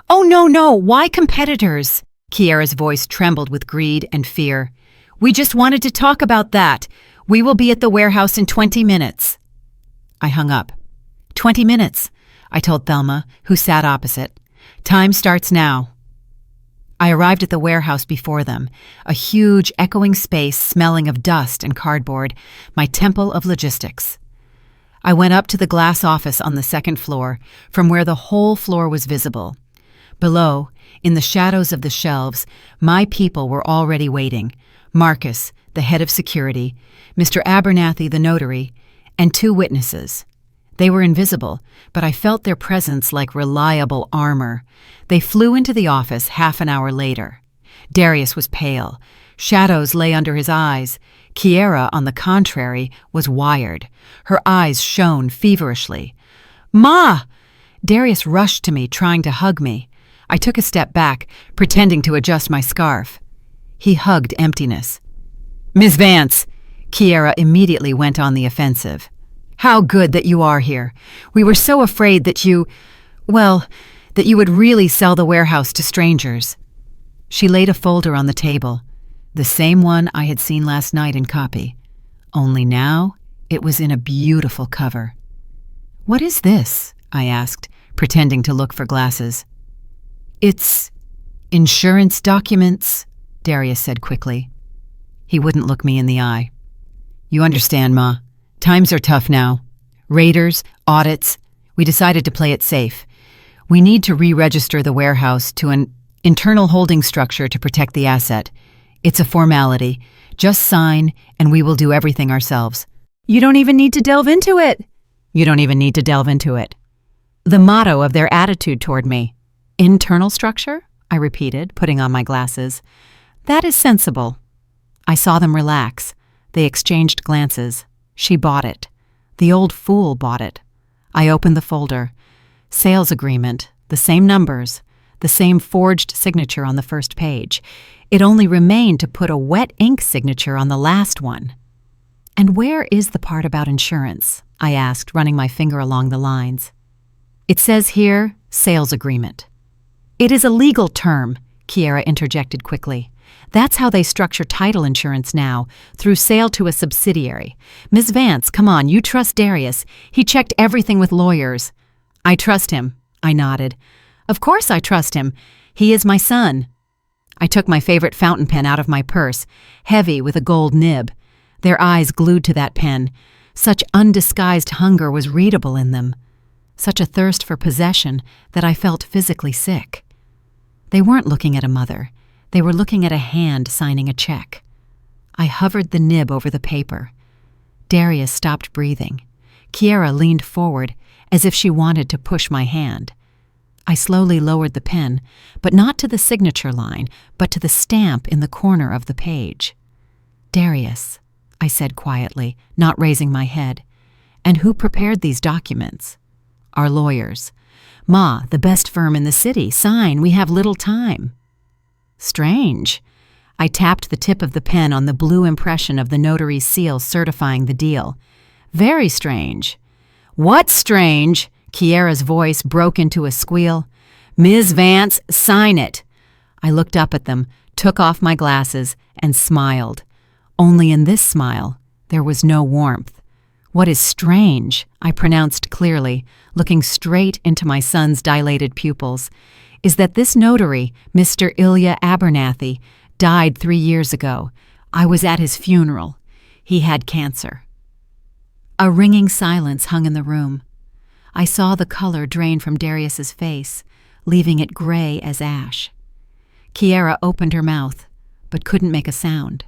"Oh, no, why competitors?" Kiera's voice trembled with greed and fear. "We just wanted to talk about that. We will be at the warehouse in 20 minutes. I hung up. 20 minutes, I told Thelma, who sat opposite. "Time starts now." I arrived at the warehouse before them, a huge, echoing space smelling of dust and cardboard, my temple of logistics. I went up to the glass office on the second floor, from where the whole floor was visible. Below, in the shadows of the shelves, my people were already waiting. Marcus, the head of security, Mr. Abernathy, the notary, and 2 witnesses. They were invisible, but I felt their presence like reliable armor. They flew into the office half an hour later. Darius was pale. Shadows lay under his eyes. Kiera, on the contrary, was wired. Her eyes shone feverishly. "Ma!" Darius rushed to me, trying to hug me. I took a step back, pretending to adjust my scarf. He hugged emptiness. "Miss Vance!" Kiera immediately went on the offensive. "How good that you are here. We were so afraid that that you would really sell the warehouse to strangers." She laid a folder on the table, the same one I had seen last night in copy. Only now it was in a beautiful cover. "What is this?" I asked, pretending to look for glasses. "It's insurance documents," Darius said quickly. He wouldn't look me in the eye. "You understand, Ma. Times are tough now. Raiders, audits. We decided to play it safe. We need to re-register the warehouse to an internal holding structure to protect the asset. It's a formality. Just sign, and we will do everything ourselves." "You don't even need to delve into it." "You don't even need to delve into it." The motto of their attitude toward me. "Internal structure?" I repeated, putting on my glasses. That is sensible. I saw them relax. They exchanged glances. She bought it. The old fool bought it. I opened the folder. Sales agreement, the same numbers, the same forged signature on the first page. It only remained to put a wet ink signature on the last one. And where is the part about insurance? I asked, running my finger along the lines. It says here, sales agreement. It is a legal term, Kiera interjected quickly. That's how they structure title insurance now, through sale to a subsidiary. Ms. Vance, come on, you trust Darius. He checked everything with lawyers. I trust him, I nodded. Of course I trust him. He is my son. I took my favorite fountain pen out of my purse, heavy with a gold nib. Their eyes glued to that pen. Such undisguised hunger was readable in them. Such a thirst for possession that I felt physically sick. They weren't looking at a mother. They were looking at a hand signing a check. I hovered the nib over the paper. Darius stopped breathing. Kiera leaned forward, as if she wanted to push my hand. I slowly lowered the pen, but not to the signature line, but to the stamp in the corner of the page. Darius, I said quietly, not raising my head. And who prepared these documents? Our lawyers. Ma, the best firm in the city. Sign, we have little time. Strange. I tapped the tip of the pen on the blue impression of the notary's seal certifying the deal. Very strange. What's strange? Kiera's voice broke into a squeal. Ms. Vance, sign it. I looked up at them, took off my glasses, and smiled. Only in this smile, there was no warmth. What is strange, I pronounced clearly, looking straight into my son's dilated pupils, is that this notary, Mr. Ilya Abernathy, died 3 years ago. I was at his funeral. He had cancer. A ringing silence hung in the room. I saw the color drain from Darius's face, leaving it gray as ash. Kiera opened her mouth, but couldn't make a sound.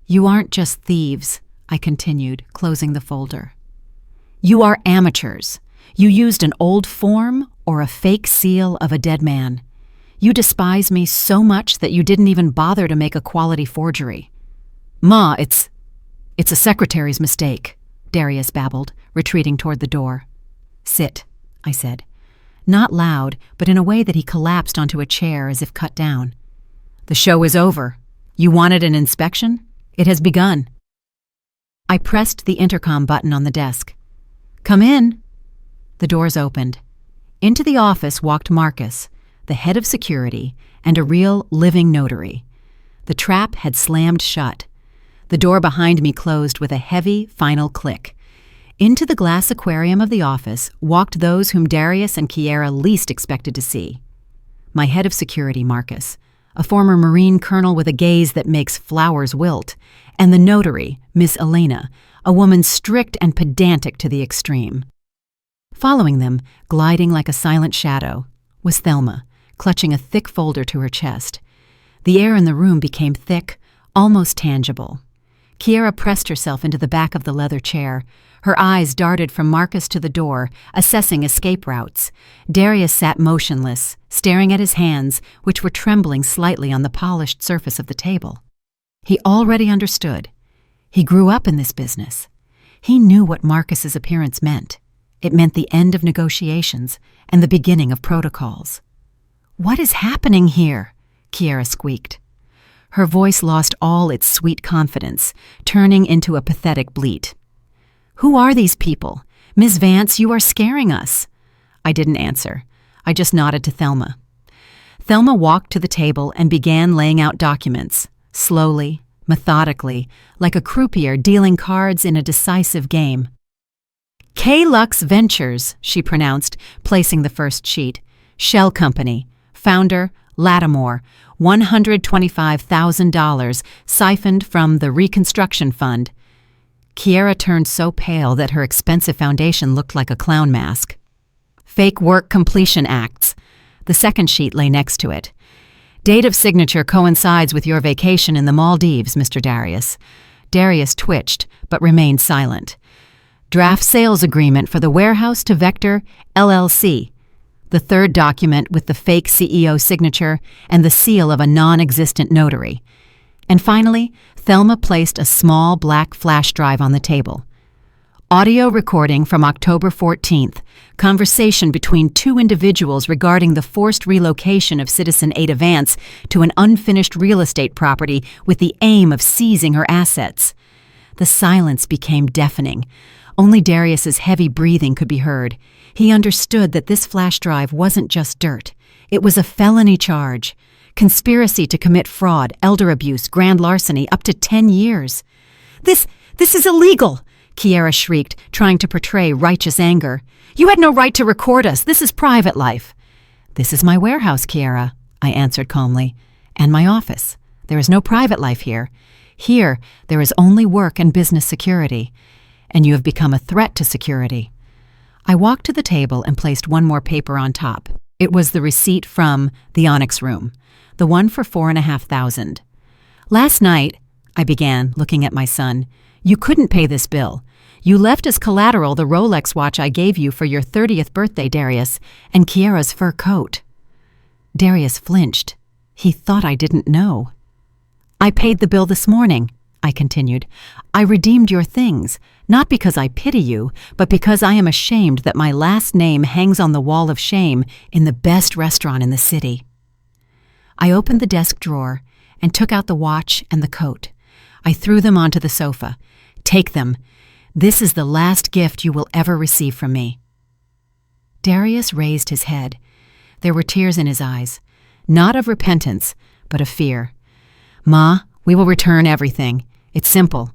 You aren't just thieves, I continued, closing the folder. You are amateurs. You used an old form or a fake seal of a dead man. You despise me so much that you didn't even bother to make a quality forgery. Ma, it's a secretary's mistake, Darius babbled, retreating toward the door. Sit, I said. Not loud, but in a way that he collapsed onto a chair as if cut down. The show is over. You wanted an inspection? It has begun. I pressed the intercom button on the desk. Come in. The doors opened. Into the office walked Marcus, the head of security, and a real living notary. The trap had slammed shut. The door behind me closed with a heavy, final click. Into the glass aquarium of the office walked those whom Darius and Kiera least expected to see. My head of security, Marcus, a former Marine colonel with a gaze that makes flowers wilt, and the notary, Miss Elena, a woman strict and pedantic to the extreme. Following them, gliding like a silent shadow, was Thelma, clutching a thick folder to her chest. The air in the room became thick, almost tangible. Kiera pressed herself into the back of the leather chair. Her eyes darted from Marcus to the door, assessing escape routes. Darius sat motionless, staring at his hands, which were trembling slightly on the polished surface of the table. He already understood. He grew up in this business. He knew what Marcus's appearance meant. It meant the end of negotiations and the beginning of protocols. What is happening here? Kiera squeaked. Her voice lost all its sweet confidence, turning into a pathetic bleat. Who are these people? Ms. Vance, you are scaring us. I didn't answer. I just nodded to Thelma. Thelma walked to the table and began laying out documents, slowly, methodically, like a croupier dealing cards in a decisive game. K-Lux Ventures, she pronounced, placing the first sheet. Shell Company. Founder, Lattimore. $125,000 siphoned from the Reconstruction Fund. Kiera turned so pale that her expensive foundation looked like a clown mask. Fake Work Completion Acts. The second sheet lay next to it. Date of signature coincides with your vacation in the Maldives, Mr. Darius. Darius twitched, but remained silent. Draft sales agreement for the warehouse to Vector, LLC. the third document with the fake CEO signature and the seal of a non-existent notary. And finally, Thelma placed a small black flash drive on the table. Audio recording from October 14th, conversation between two individuals regarding the forced relocation of citizen Ada Vance to an unfinished real estate property with the aim of seizing her assets. The silence became deafening. Only Darius's heavy breathing could be heard. He understood that this flash drive wasn't just dirt. It was a felony charge. Conspiracy to commit fraud, elder abuse, grand larceny, up to 10 years. This is illegal! Kiera shrieked, trying to portray righteous anger. You had no right to record us. This is private life. This is my warehouse, Kiera, I answered calmly, and my office. There is no private life here. Here, there is only work and business security, and you have become a threat to security. I walked to the table and placed one more paper on top. It was the receipt from the Onyx Room, the one for $4,500. Last night, I began, looking at my son, you couldn't pay this bill. You left as collateral the Rolex watch I gave you for your 30th birthday, Darius, and Kiera's fur coat. Darius flinched. He thought I didn't know. I paid the bill this morning, I continued. I redeemed your things, not because I pity you, but because I am ashamed that my last name hangs on the wall of shame in the best restaurant in the city. I opened the desk drawer and took out the watch and the coat. I threw them onto the sofa. Take them. This is the last gift you will ever receive from me. Darius raised his head. There were tears in his eyes, not of repentance, but of fear. Ma, we will return everything. It's simple.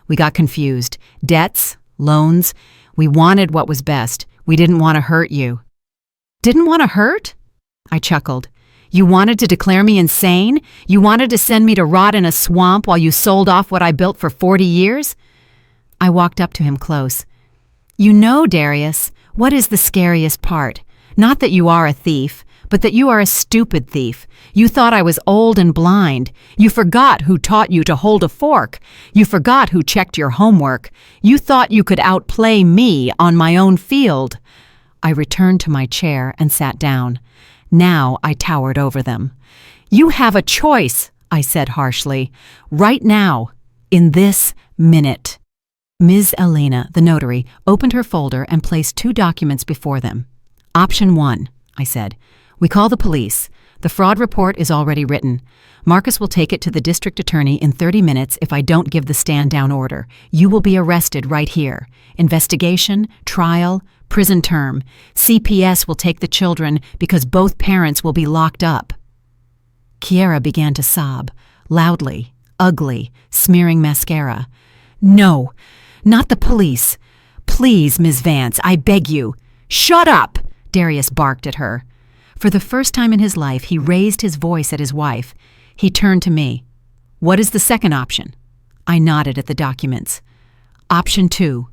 We got confused. Debts, loans. We wanted what was best. We didn't want to hurt you. Didn't want to hurt? I chuckled. You wanted to declare me insane? You wanted to send me to rot in a swamp while you sold off what I built for 40 years? I walked up to him close. You know, Darius, what is the scariest part? Not that you are a thief, but that you are a stupid thief. You thought I was old and blind. You forgot who taught you to hold a fork. You forgot who checked your homework. You thought you could outplay me on my own field. I returned to my chair and sat down. Now I towered over them. You have a choice, I said harshly. Right now, in this minute. Ms. Elena, the notary, opened her folder and placed two documents before them. Option 1, I said. We call the police. The fraud report is already written. Marcus will take it to the district attorney in 30 minutes if I don't give the stand-down order. You will be arrested right here. Investigation, trial, prison term. CPS will take the children because both parents will be locked up. Kiera began to sob, loudly, ugly, smearing mascara. No, not the police. Please, Ms. Vance, I beg you. Shut up, Darius barked at her. For the first time in his life, he raised his voice at his wife. He turned to me. What is the second option? I nodded at the documents. Option 2,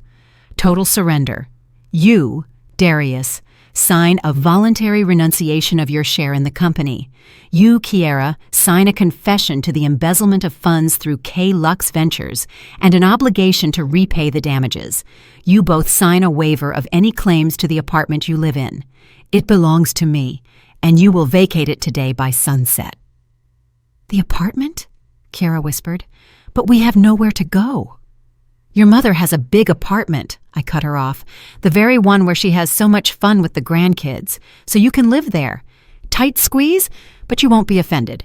total surrender. You, Darius, sign a voluntary renunciation of your share in the company. You, Kiera, sign a confession to the embezzlement of funds through K Lux Ventures and an obligation to repay the damages. You both sign a waiver of any claims to the apartment you live in. It belongs to me, and you will vacate it today by sunset. The apartment? Kiera whispered. But we have nowhere to go. Your mother has a big apartment, I cut her off, the very one where she has so much fun with the grandkids, so you can live there. Tight squeeze, but you won't be offended.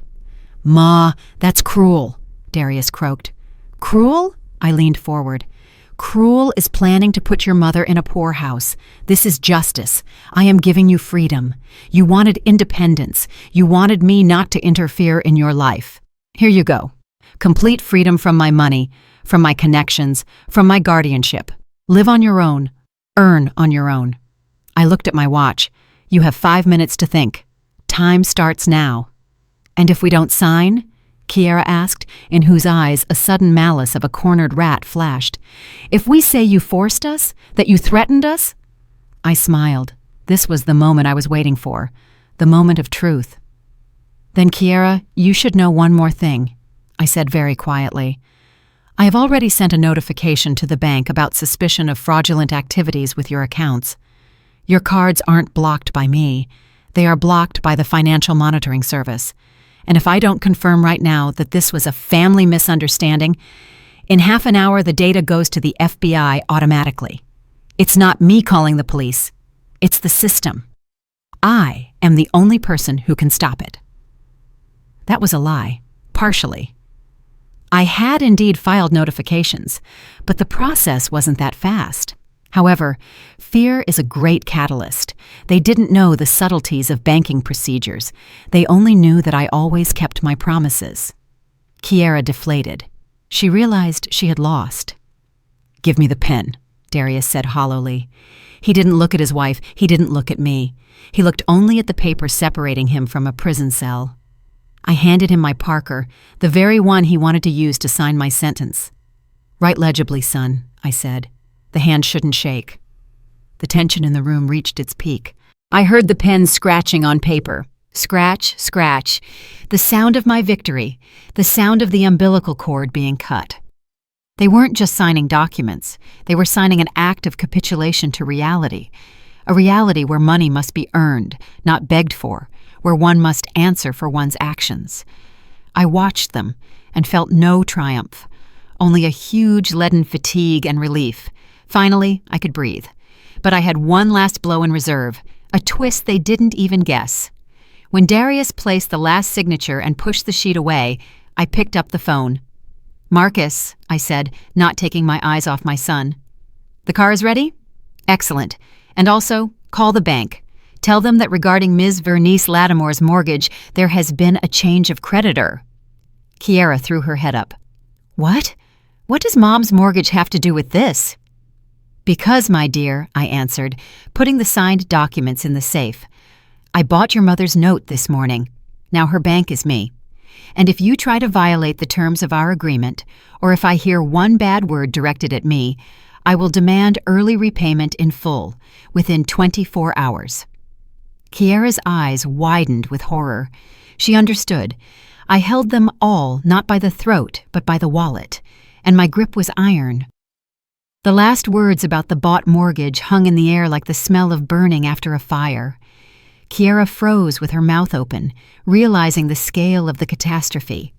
Ma, that's cruel, Darius croaked. Cruel? I leaned forward. Cruel is planning to put your mother in a poorhouse. This is justice. I am giving you freedom. You wanted independence. You wanted me not to interfere in your life. Here you go. Complete freedom from my money, from my connections, from my guardianship. Live on your own. Earn on your own. I looked at my watch. You have 5 minutes to think. Time starts now. And if we don't sign? Kiera asked, in whose eyes a sudden malice of a cornered rat flashed. If we say you forced us, that you threatened us? I smiled. This was the moment I was waiting for, the moment of truth. Then, Kiera, you should know one more thing, I said very quietly. I have already sent a notification to the bank about suspicion of fraudulent activities with your accounts. Your cards aren't blocked by me. They are blocked by the Financial Monitoring Service. And if I don't confirm right now that this was a family misunderstanding, in half an hour the data goes to the FBI automatically. It's not me calling the police. It's the system. I am the only person who can stop it. That was a lie, partially. I had indeed filed notifications, but the process wasn't that fast. However, fear is a great catalyst. They didn't know the subtleties of banking procedures. They only knew that I always kept my promises. Kiera deflated. She realized she had lost. "Give me the pen," Darius said hollowly. He didn't look at his wife. He didn't look at me. He looked only at the paper separating him from a prison cell. I handed him my Parker, the very one he wanted to use to sign my sentence. "Write legibly, son," I said. The hand shouldn't shake. The tension in the room reached its peak. I heard the pen scratching on paper. Scratch, scratch. The sound of my victory. The sound of the umbilical cord being cut. They weren't just signing documents. They were signing an act of capitulation to reality. A reality where money must be earned, not begged for, where one must answer for one's actions. I watched them and felt no triumph, only a huge leaden fatigue and relief. Finally, I could breathe. But I had one last blow in reserve, a twist they didn't even guess. When Darius placed the last signature and pushed the sheet away, I picked up the phone. "Marcus," I said, not taking my eyes off my son. "The car is ready?" "Excellent. And also, call the bank. Tell them that regarding Ms. Vernice Lattimore's mortgage, there has been a change of creditor." Kiera threw her head up. "What? What does Mom's mortgage have to do with this?" "Because, my dear," I answered, putting the signed documents in the safe. "I bought your mother's note this morning. Now her bank is me. And if you try to violate the terms of our agreement, or if I hear one bad word directed at me, I will demand early repayment in full, within 24 hours. Kiera's eyes widened with horror. She understood. I held them all not by the throat, but by the wallet, and my grip was iron. The last words about the bought mortgage hung in the air like the smell of burning after a fire. Kiera froze with her mouth open, realizing the scale of the catastrophe.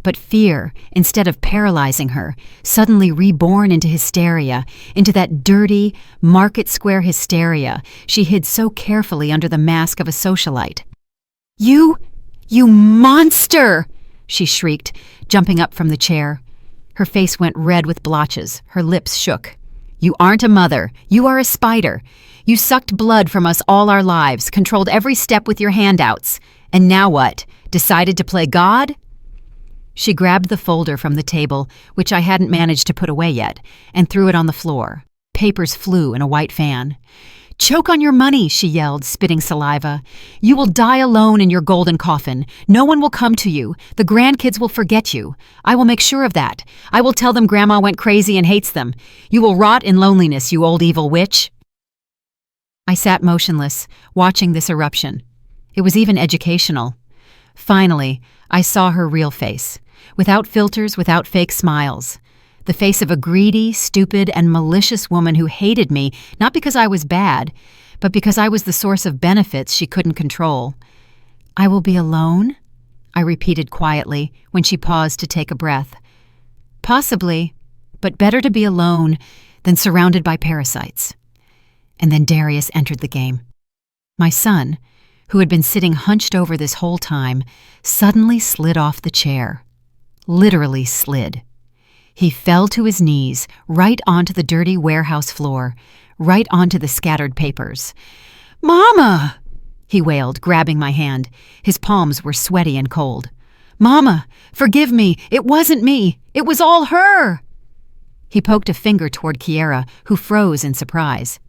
But fear, instead of paralyzing her, suddenly reborn into hysteria, into that dirty, market square hysteria she hid so carefully under the mask of a socialite. You monster!" she shrieked, jumping up from the chair. Her face went red with blotches, her lips shook. "You aren't a mother. You are a spider. You sucked blood from us all our lives, controlled every step with your handouts. And now what? Decided to play God?" She grabbed the folder from the table, which I hadn't managed to put away yet, and threw it on the floor. Papers flew in a white fan. "Choke on your money," she yelled, spitting saliva. "You will die alone in your golden coffin. No one will come to you. The grandkids will forget you. I will make sure of that. I will tell them Grandma went crazy and hates them. You will rot in loneliness, you old evil witch." I sat motionless, watching this eruption. It was even educational. Finally, I saw her real face, without filters, without fake smiles. The face of a greedy, stupid, and malicious woman who hated me not because I was bad, but because I was the source of benefits she couldn't control. "I will be alone?" I repeated quietly when she paused to take a breath. "Possibly, but better to be alone than surrounded by parasites." And then Darius entered the game. My son, who had been sitting hunched over this whole time, suddenly slid off the chair. Literally slid. He fell to his knees, right onto the dirty warehouse floor, right onto the scattered papers. "Mama!" he wailed, grabbing my hand. His palms were sweaty and cold. "Mama, forgive me. It wasn't me. It was all her." He poked a finger toward Kiera, who froze in surprise.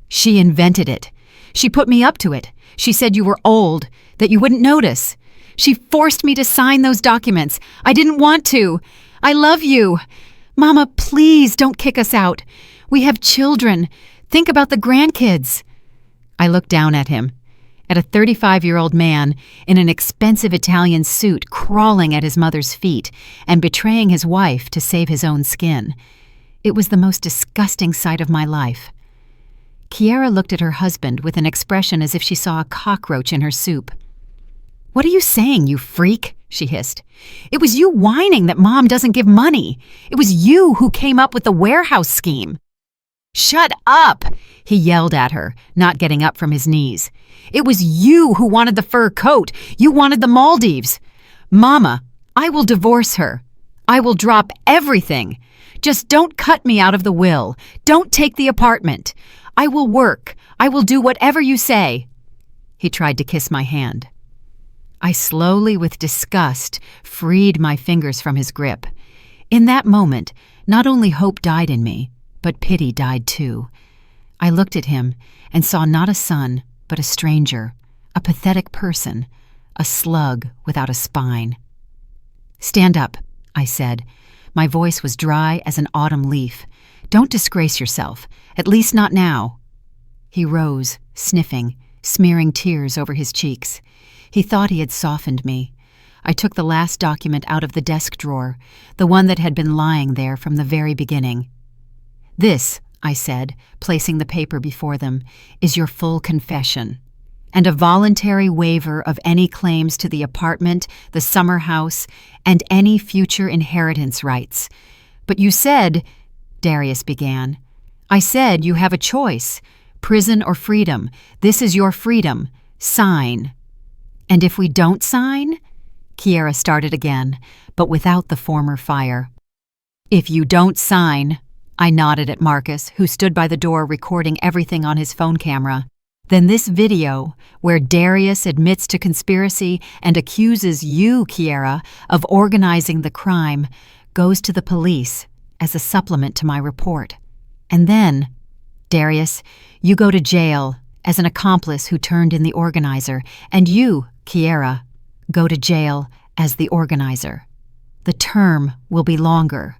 "She invented it. She put me up to it. She said you were old, that you wouldn't notice. She forced me to sign those documents. I didn't want to. I love you. Mama, please don't kick us out. We have children. Think about the grandkids." I looked down at him, at a 35-year-old man in an expensive Italian suit crawling at his mother's feet and betraying his wife to save his own skin. It was the most disgusting sight of my life. Kiera looked at her husband with an expression as if she saw a cockroach in her soup. "What are you saying, you freak?" she hissed. "It was you whining that Mom doesn't give money. It was you who came up with the warehouse scheme." "Shut up!" he yelled at her, not getting up from his knees. "It was you who wanted the fur coat. You wanted the Maldives. Mama, I will divorce her. I will drop everything. Just don't cut me out of the will. Don't take the apartment. I will work. I will do whatever you say." He tried to kiss my hand. I slowly, with disgust, freed my fingers from his grip. In that moment, not only hope died in me, but pity died too. I looked at him and saw not a son, but a stranger, a pathetic person, a slug without a spine. "Stand up," I said. My voice was dry as an autumn leaf. "Don't disgrace yourself, at least not now." He rose, sniffing, smearing tears over his cheeks. He thought he had softened me. I took the last document out of the desk drawer, the one that had been lying there from the very beginning. "This," I said, placing the paper before them, "is your full confession, and a voluntary waiver of any claims to the apartment, the summer house, and any future inheritance rights. But you said," Darius began. "I said you have a choice, prison or freedom. This is your freedom. Sign." "And if we don't sign?" Kiera started again, but without the former fire. "If you don't sign," I nodded at Marcus, who stood by the door recording everything on his phone camera, "then this video, where Darius admits to conspiracy and accuses you, Kiera, of organizing the crime, goes to the police as a supplement to my report. And then, Darius, you go to jail as an accomplice who turned in the organizer, and you, Kiera, go to jail as the organizer. The term will be longer."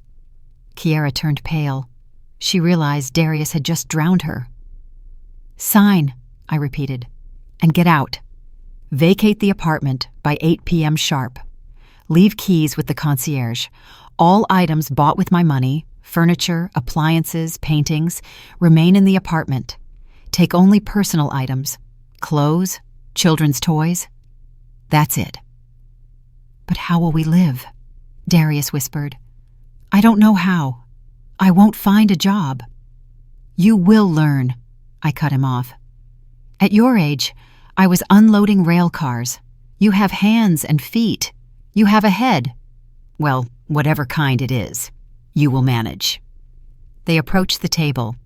Kiera turned pale. She realized Darius had just drowned her. "Sign," I repeated, "and get out. Vacate the apartment by 8 p.m. sharp. Leave keys with the concierge. All items bought with my money, furniture, appliances, paintings, remain in the apartment. Take only personal items, clothes, children's toys. That's it." "But how will we live?" Darius whispered. "I don't know how. I won't find a job." "You will learn," I cut him off. "At your age, I was unloading rail cars. You have hands and feet. You have a head. Well, whatever kind it is, you will manage." They approached the table.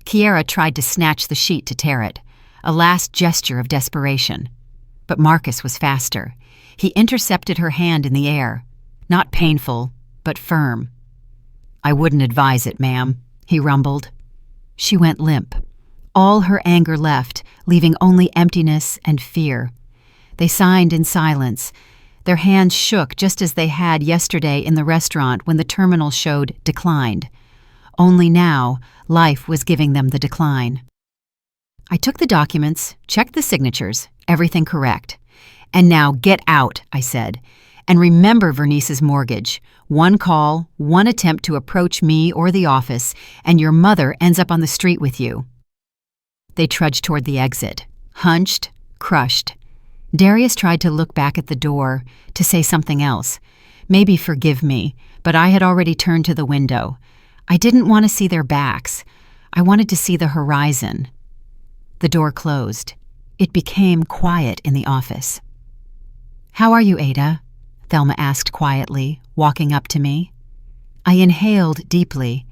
Kiera tried to snatch the sheet to tear it, a last gesture of desperation. But Marcus was faster. He intercepted her hand in the air, not painful, but firm. "I wouldn't advise it, ma'am," he rumbled. She went limp. All her anger left, leaving only emptiness and fear. They signed in silence. Their hands shook just as they had yesterday in the restaurant when the terminal showed declined. Only now, life was giving them the decline. I took the documents, checked the signatures, everything correct. "And now get out," I said. "And remember Vernice's mortgage. One call, one attempt to approach me or the office, and your mother ends up on the street with you." They trudged toward the exit, hunched, crushed. Darius tried to look back at the door, to say something else. Maybe forgive me, but I had already turned to the window. I didn't want to see their backs. I wanted to see the horizon. The door closed. It became quiet in the office. "How are you, Ada?" Thelma asked quietly, walking up to me. I inhaled deeply.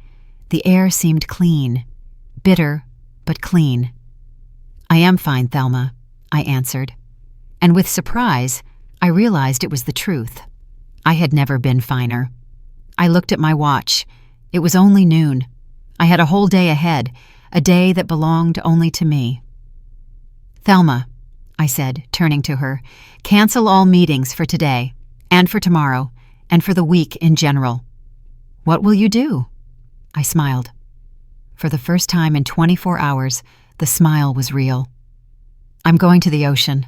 The air seemed clean, bitter, but clean. "I am fine, Thelma," I answered. And with surprise, I realized it was the truth. I had never been finer. I looked at my watch. It was only noon. I had a whole day ahead, a day that belonged only to me. "Thelma," I said, turning to her, "cancel all meetings for today, and for tomorrow, and for the week in general." "What will you do?" I smiled. For the first time in 24 hours, the smile was real. "I'm going to the ocean.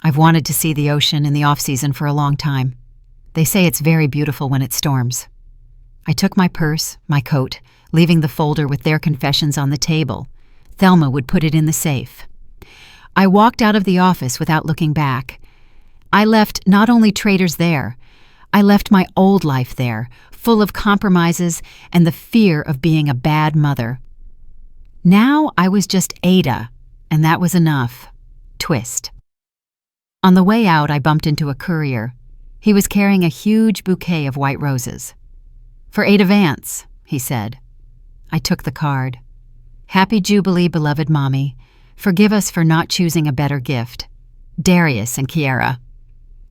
I've wanted to see the ocean in the off-season for a long time. They say it's very beautiful when it storms." I took my purse, my coat, leaving the folder with their confessions on the table. Thelma would put it in the safe. I walked out of the office without looking back. I left not only traitors there, I left my old life there, full of compromises and the fear of being a bad mother. Now I was just Ada, and that was enough. Twist. On the way out, I bumped into a courier. He was carrying a huge bouquet of white roses. "For Ada Vance," he said. I took the card. "Happy Jubilee, beloved Mommy. Forgive us for not choosing a better gift. Darius and Kiara."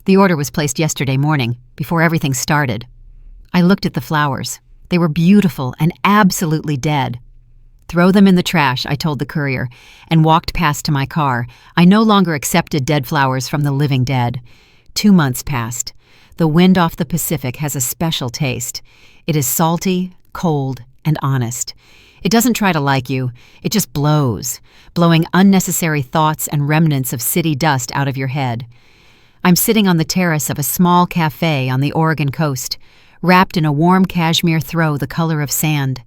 The order was placed yesterday morning, before everything started. I looked at the flowers. They were beautiful and absolutely dead. "Throw them in the trash," I told the courier, and walked past to my car. I no longer accepted dead flowers from the living dead. 2 months passed. The wind off the Pacific has a special taste. It is salty, cold, and honest. It doesn't try to like you. It just blows, blowing unnecessary thoughts and remnants of city dust out of your head. I'm sitting on the terrace of a small cafe on the Oregon coast, wrapped in a warm cashmere throw the color of sand.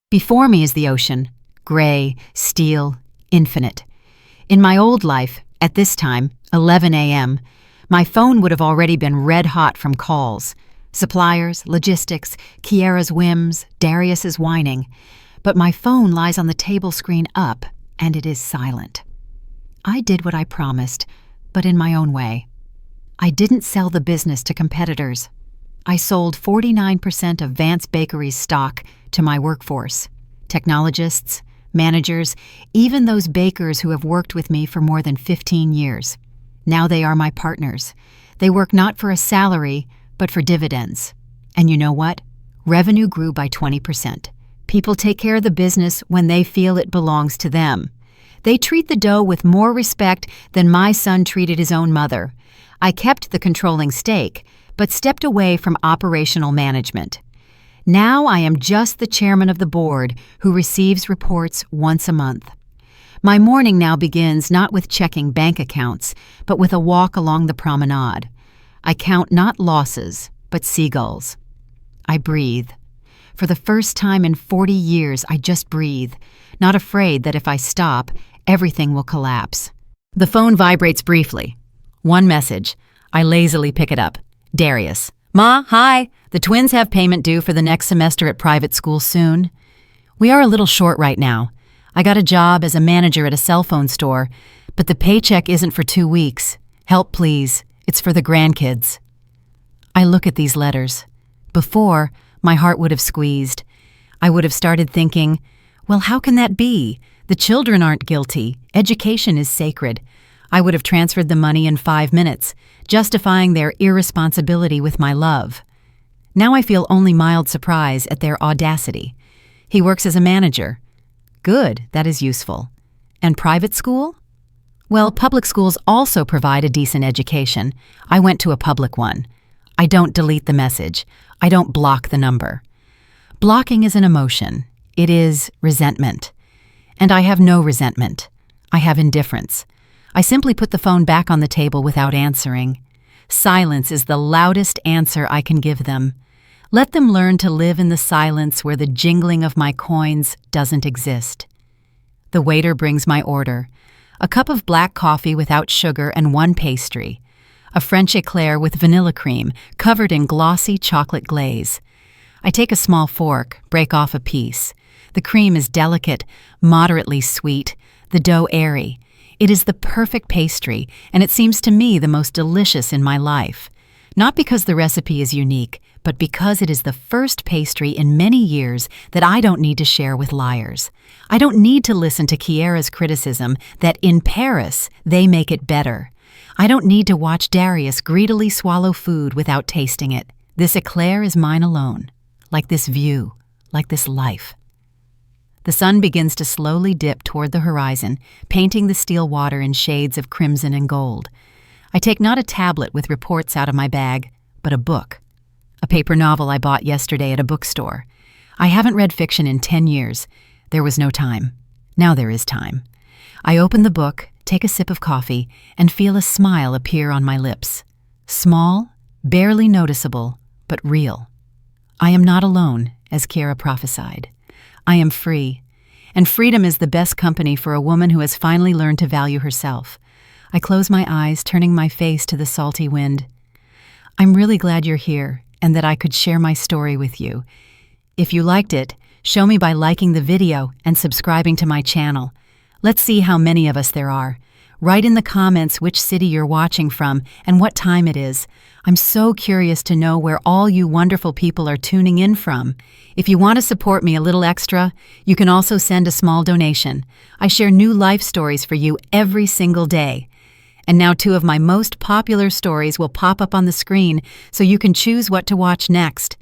Before me is the ocean, gray, steel, infinite. In my old life, at this time, 11 a.m., my phone would have already been red hot from calls. Suppliers, logistics, Kiara's whims, Darius's whining. But my phone lies on the table screen up, and it is silent. I did what I promised, but in my own way. I didn't sell the business to competitors. I sold 49% of Vance Bakery's stock to my workforce, technologists, managers, even those bakers who have worked with me for more than 15 years. Now they are my partners. They work not for a salary, but for dividends. And you know what? Revenue grew by 20%. People take care of the business when they feel it belongs to them. They treat the dough with more respect than my son treated his own mother. I kept the controlling stake, but stepped away from operational management. Now I am just the chairman of the board who receives reports once a month. My morning now begins not with checking bank accounts, but with a walk along the promenade. I count not losses, but seagulls. I breathe. For the first time in 40 years, I just breathe, not afraid that if I stop, everything will collapse. The phone vibrates briefly. One message. I lazily pick it up. Darius. "Ma, hi. The twins have payment due for the next semester at private school soon. We are a little short right now. I got a job as a manager at a cell phone store, but the paycheck isn't for 2 weeks. Help, please. It's for the grandkids." I look at these letters. Before, my heart would have squeezed. I would have started thinking, well, how can that be? The children aren't guilty. Education is sacred. I would have transferred the money in 5 minutes, justifying their irresponsibility with my love. Now I feel only mild surprise at their audacity. He works as a manager. Good, that is useful. And private school? Well, public schools also provide a decent education. I went to a public one. I don't delete the message. I don't block the number. Blocking is an emotion. It is resentment. And I have no resentment. I have indifference. I simply put the phone back on the table without answering. Silence is the loudest answer I can give them. Let them learn to live in the silence where the jingling of my coins doesn't exist. The waiter brings my order. A cup of black coffee without sugar and 1 pastry. A French eclair with vanilla cream covered in glossy chocolate glaze. I take a small fork, break off a piece. The cream is delicate, moderately sweet, the dough airy. It is the perfect pastry, and it seems to me the most delicious in my life. Not because the recipe is unique, but because it is the first pastry in many years that I don't need to share with liars. I don't need to listen to Kiara's criticism that in Paris they make it better. I don't need to watch Darius greedily swallow food without tasting it. This eclair is mine alone, like this view, like this life. The sun begins to slowly dip toward the horizon, painting the still water in shades of crimson and gold. I take not a tablet with reports out of my bag, but a book. A paper novel I bought yesterday at a bookstore. I haven't read fiction in 10 years. There was no time. Now there is time. I open the book, take a sip of coffee, and feel a smile appear on my lips. Small, barely noticeable, but real. I am not alone, as Kiara prophesied. I am free, and freedom is the best company for a woman who has finally learned to value herself. I close my eyes, turning my face to the salty wind. I'm really glad you're here and that I could share my story with you. If you liked it, show me by liking the video and subscribing to my channel. Let's see how many of us there are. Write in the comments which city you're watching from and what time it is. I'm so curious to know where all you wonderful people are tuning in from. If you want to support me a little extra, you can also send a small donation. I share new life stories for you every single day. And now 2 of my most popular stories will pop up on the screen so you can choose what to watch next.